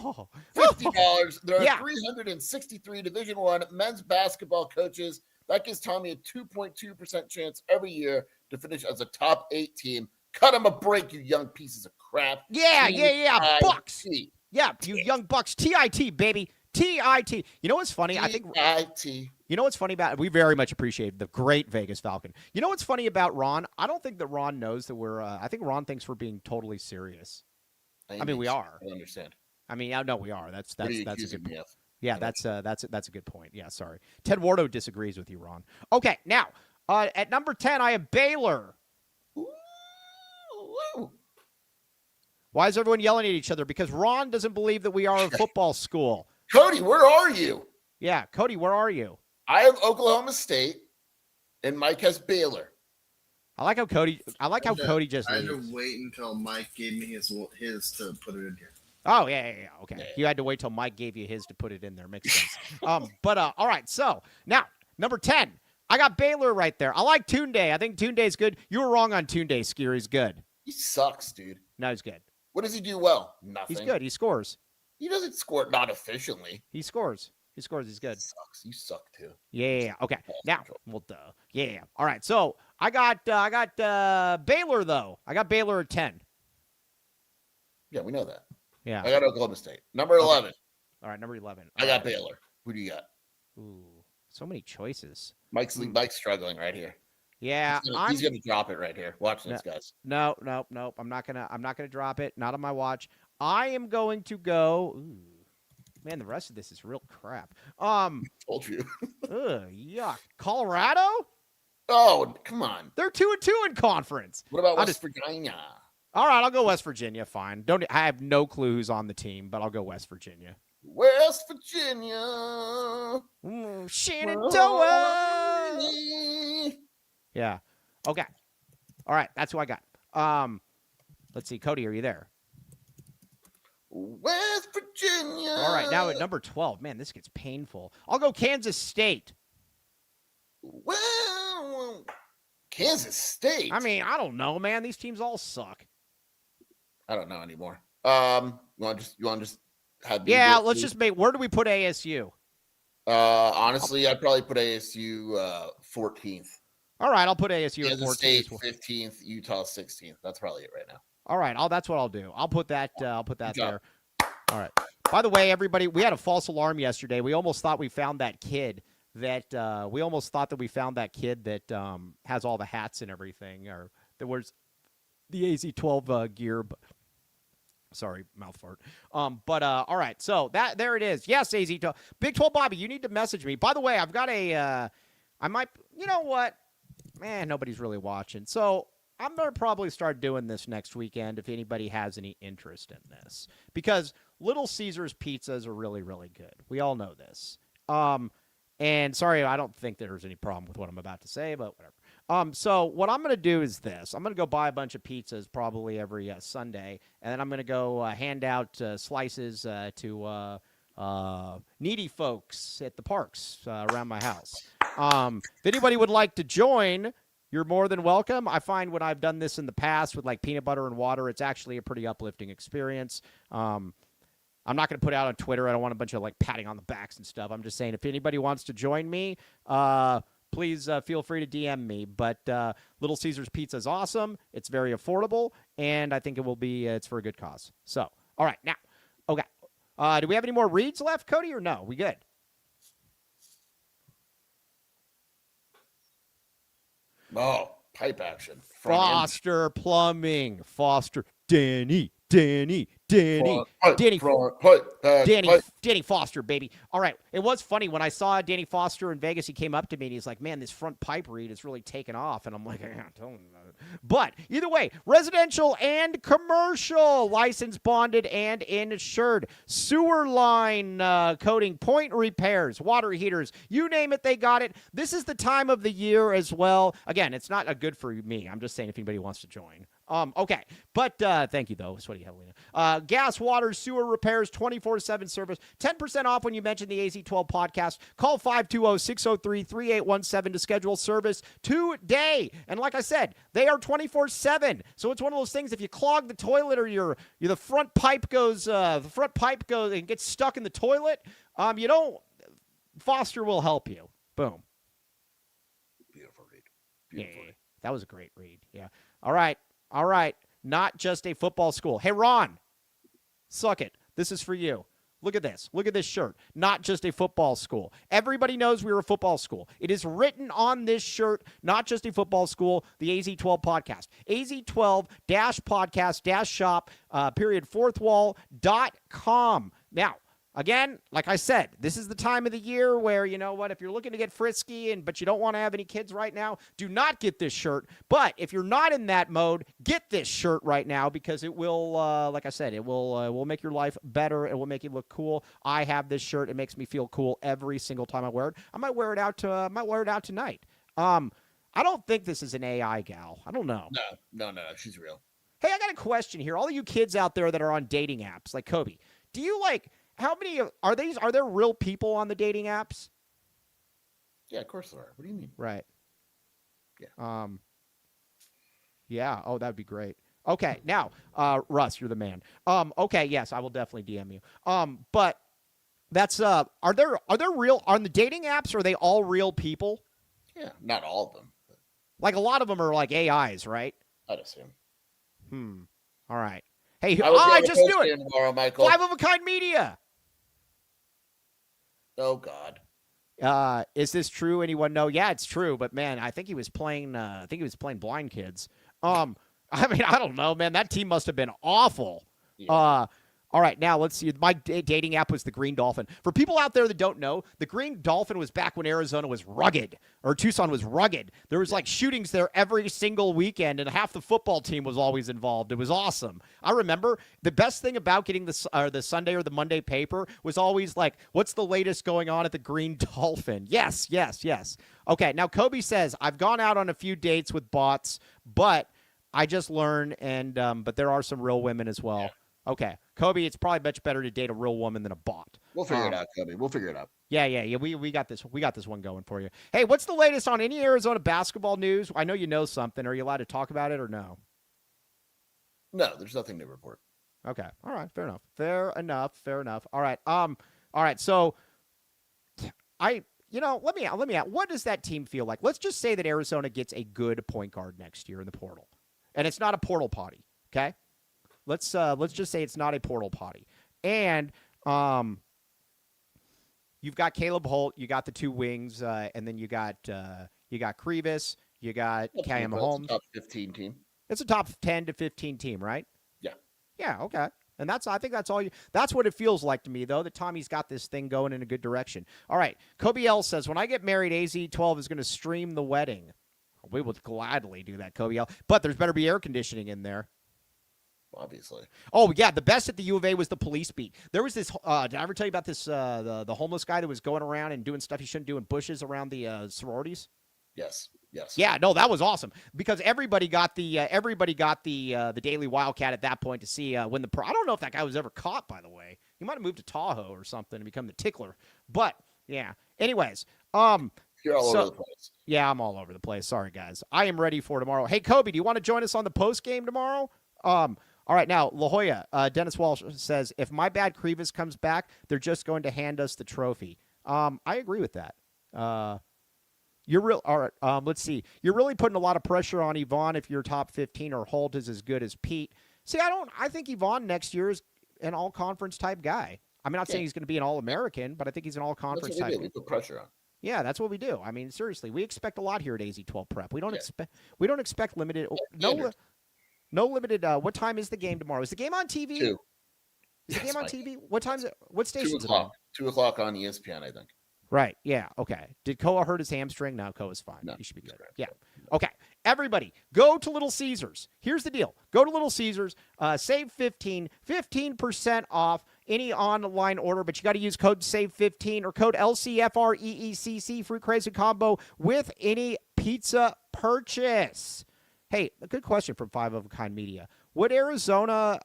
$50. There are 363 Division I men's basketball coaches. That gives Tommy a 2.2% chance every year to finish as a top 8 team. Cut him a break, you young pieces of crap. Yeah. Bucks. Yeah, you young Bucks. TIT, baby. TIT. You know what's funny? I think you know what's funny about it? We very much appreciate the great Vegas Falcon. You know what's funny about Ron? I don't think that Ron knows that we're I think Ron thinks we're being totally serious. I mean, we are. I understand. I mean, no, we are. That's a good point. Of? Yeah, that's a good point. Yeah, sorry. Ted Wardo disagrees with you, Ron. Okay, now, at number 10, I have Baylor. Ooh. Why is everyone yelling at each other? Because Ron doesn't believe that we are a football school. Cody, where are you? Yeah, Cody, where are you? I have Oklahoma State, and Mike has Baylor. I like how Cody just I had to wait until Mike gave me his to put it in here. Oh, yeah. Okay. Yeah. You had to wait till Mike gave you his to put it in there. Makes sense. All right. So, now, number 10. I got Baylor right there. I like Tunde. I think Tunde's good. You were wrong on Tunde, Skier. He's good. He sucks, dude. No, he's good. What does he do well? Nothing. He's good. He scores. He doesn't score not efficiently. He scores. He's good. Sucks. You suck too. Yeah. Okay. Now, well, duh. Yeah. All right. So I got Baylor though. I got Baylor at 10. Yeah, we know that. Yeah. I got Oklahoma State. Number 11. All right. Number 11. I got Baylor. Who do you got? Ooh, so many choices. Mike's struggling right here. Yeah, he's gonna drop it right here. Watch this, guys. No. I'm not gonna drop it. Not on my watch. I am going to go. Ooh, man, the rest of this is real crap. Told you. Yuck. Colorado? Oh, come on. They're 2-2 in conference. What about West Virginia? All right, I'll go West Virginia. Fine. I have no clue who's on the team, but I'll go West Virginia. West Virginia. Shenandoah. Yeah. Okay. All right. That's who I got. Let's see. Cody, are you there? West Virginia. All right. Now at number 12. Man, this gets painful. I'll go Kansas State. Well, Kansas State. I mean, I don't know, man. These teams all suck. I don't know anymore. You want to just have let's just make. Where do we put ASU? Honestly, I'd probably put ASU 14th. All right, I'll put ASU at 14th. State 15th, Utah 16th. That's probably it right now. All right, that's what I'll do. I'll put that there. All right. By the way, everybody, we had a false alarm yesterday. We almost thought we found that kid that has all the hats and everything, or there was the AZ-12 gear. But, sorry, mouth fart. All right, so there it is. Yes, AZ-12. Big 12 Bobby, you need to message me. By the way, I've got I might, you know what? Man, nobody's really watching. So I'm going to probably start doing this next weekend if anybody has any interest in this. Because Little Caesars pizzas are really, really good. We all know this. And sorry, I don't think there's any problem with what I'm about to say, but whatever. So what I'm going to do is this. I'm going to go buy a bunch of pizzas probably every Sunday, and then I'm going to go hand out slices to needy folks at the parks around my house. If anybody would like to join, you're more than welcome. I find when I've done this in the past with like peanut butter and water, it's actually a pretty uplifting experience. I'm not going to put it out on Twitter. I don't want a bunch of like patting on the backs and stuff. I'm just saying if anybody wants to join me, please feel free to DM me. But Little Caesars Pizza is awesome. It's very affordable, and I think it will be it's for a good cause. So, all right, now, okay. Do we have any more reads left, Cody, or no? We good? Oh, pipe action. Foster Plumbing. Foster. Danny Foster, baby. All right. It was funny when I saw Danny Foster in Vegas. He came up to me and he's like, man, this front pipe read is really taken off. And I'm like, I don't know. But either way, residential and commercial, licensed, bonded, and insured. Sewer line coating, point repairs, water heaters, you name it, they got it. This is the time of the year as well. Again, it's not a good for me. I'm just saying if anybody wants to join. Okay. But thank you, though. Sweaty Helena. Gas, water, sewer repairs, 24/7 service. 10% off when you mention the AZ-12 podcast. Call 520-603-3817 to schedule service today. And like I said, they are 24/7. So it's one of those things, if you clog the toilet or the front pipe goes and gets stuck in the toilet, Foster will help you. Boom. Beautiful read. Yeah. That was a great read. Yeah. All right. Not just a football school. Hey, Ron, suck it. This is for you. Look at this. Look at this shirt. Not just a football school. Everybody knows we're a football school. It is written on this shirt, not just a football school, the AZ-12 podcast. AZ-12-podcast-shop, fourthwall.com. Now, again, like I said, this is the time of the year where, you know what, if you're looking to get frisky but you don't want to have any kids right now, do not get this shirt. But if you're not in that mode, get this shirt right now because it will, like I said, it will make your life better. It will make you look cool. I have this shirt. It makes me feel cool every single time I wear it. I might wear it out tonight. I don't think this is an AI gal. I don't know. No, she's real. Hey, I got a question here. All of you kids out there that are on dating apps, like Kobe, do you how many are there real people on the dating apps? Yeah, of course there are. What do you mean? Right. Yeah. Yeah. Oh, that'd be great. Okay, now, Russ, you're the man. Okay, yes, I will definitely DM you. But that's are there real on the dating apps? Are they all real people? Yeah, not all of them. But Like a lot of them are like AIs, right? I'd assume. All right. Hey, I I just knew it. Tomorrow, Michael. 5 of a Kind Media. Oh God. Is this true? Anyone know? Yeah, it's true. But man, I think he was playing. I think he was playing blind kids. I mean, I don't know, man. That team must have been awful. Yeah. All right, now let's see. My dating app was the Green Dolphin. For people out there that don't know, the Green Dolphin was back when Arizona was rugged, or Tucson was rugged. There was like shootings there every single weekend, and half the football team was always involved. It was awesome. I remember the best thing about getting the Sunday or the Monday paper was always like, what's the latest going on at the Green Dolphin? Yes. Okay, now Kobe says, I've gone out on a few dates with bots, but I just learned, and but there are some real women as well. Yeah. Okay, Kobe, it's probably much better to date a real woman than a bot. We'll figure it out, Kobe. We'll figure it out. Yeah. We got this. We got this one going for you. Hey, what's the latest on any Arizona basketball news? I know you know something. Are you allowed to talk about it or no? No, there's nothing to report. Okay. All right. Fair enough. All right. So, let me ask. What does that team feel like? Let's just say that Arizona gets a good point guard next year in the portal, and it's not a portal potty. Okay. Let's just say it's not a portal potty. And you've got Caleb Holt, you got the two wings, and then you got Krivas, you got Cam Holmes. Top 15 team. It's a top 10 to 15 team, right? Yeah. Yeah, okay. And I think that's all that's what it feels like to me, though, that Tommy's got this thing going in a good direction. All right. Kobe L says, when I get married, AZ12 is going to stream the wedding. We will gladly do that, Kobe L. But there's better be air conditioning in there. Obviously. Oh, yeah, the best at the U of A was the police beat. There was this, did I ever tell you about this, the homeless guy that was going around and doing stuff he shouldn't do in bushes around the sororities? Yes. Yeah, no, that was awesome because everybody got the Daily Wildcat at that point to see when the I don't know if that guy was ever caught, by the way. He might have moved to Tahoe or something and become the tickler. But, yeah. Anyways, you're all over the place. Yeah, I'm all over the place. Sorry, guys. I am ready for tomorrow. Hey, Kobe, do you want to join us on the post game tomorrow? All right, now, La Jolla, Dennis Walsh says, if my bad Krivas comes back, they're just going to hand us the trophy. I agree with that. All right, let's see. You're really putting a lot of pressure on Yvonne if you're top 15 or Holt is as good as Peat. See, I think Yvonne next year is an all-conference type guy. I'm not saying he's going to be an all-American, but I think he's an all-conference type. We put pressure on. Yeah, that's what we do. I mean, seriously, we expect a lot here at AZ12 Prep. We don't expect limited. No limited. What time is the game tomorrow? Is the game on TV? 2. Is the game on TV? What time is it? What station is it 2 o'clock. 2 o'clock on ESPN, I think. Right. Yeah. Okay. Did Koa hurt his hamstring? No, Koa's fine. No, he should be good. correct. Yeah. Okay. Everybody, go to Little Caesars. Here's the deal. Go to Little Caesars. Save 15% off any online order, but you got to use code SAVE15 or code LCFREECC Fruit Crazy Combo with any pizza purchase. Hey, a good question from 5 of a Kind Media. Would Arizona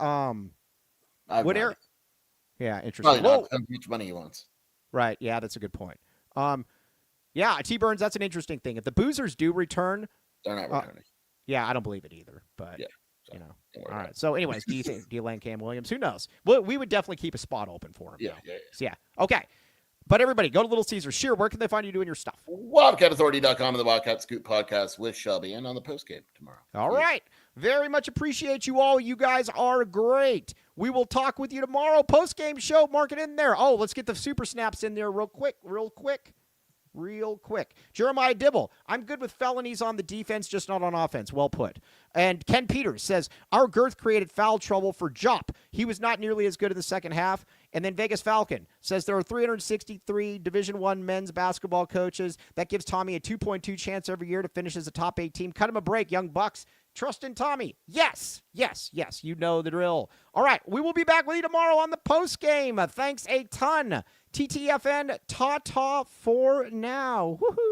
Yeah, interesting. Probably not. How much money he wants. Right. Yeah, that's a good point. Yeah, T Burns, that's an interesting thing. If the Boozers do return, they're not returning. Yeah, I don't believe it either. But yeah, so, all right. So, anyways, do you land Cam Williams? Who knows? We would definitely keep a spot open for him. Yeah. So, yeah. Okay. But everybody, go to Little Caesars. Sure, where can they find you doing your stuff? WildcatAuthority.com and the Wildcat Scoop podcast with Shelby and on the postgame tomorrow. All right. Very much appreciate you all. You guys are great. We will talk with you tomorrow. Postgame show. Mark it in there. Oh, let's get the super snaps in there real quick. Jeremiah Dibble, I'm good with felonies on the defense, just not on offense. Well put. And Ken Peters says, our girth created foul trouble for Jop. He was not nearly as good in the second half. And then Vegas Falcon says there are 363 Division I men's basketball coaches. That gives Tommy a 2.2 chance every year to finish as a top 8 team. Cut him a break, young bucks. Trust in Tommy. Yes. You know the drill. All right. We will be back with you tomorrow on the post game. Thanks a ton. TTFN, ta-ta for now. Woohoo.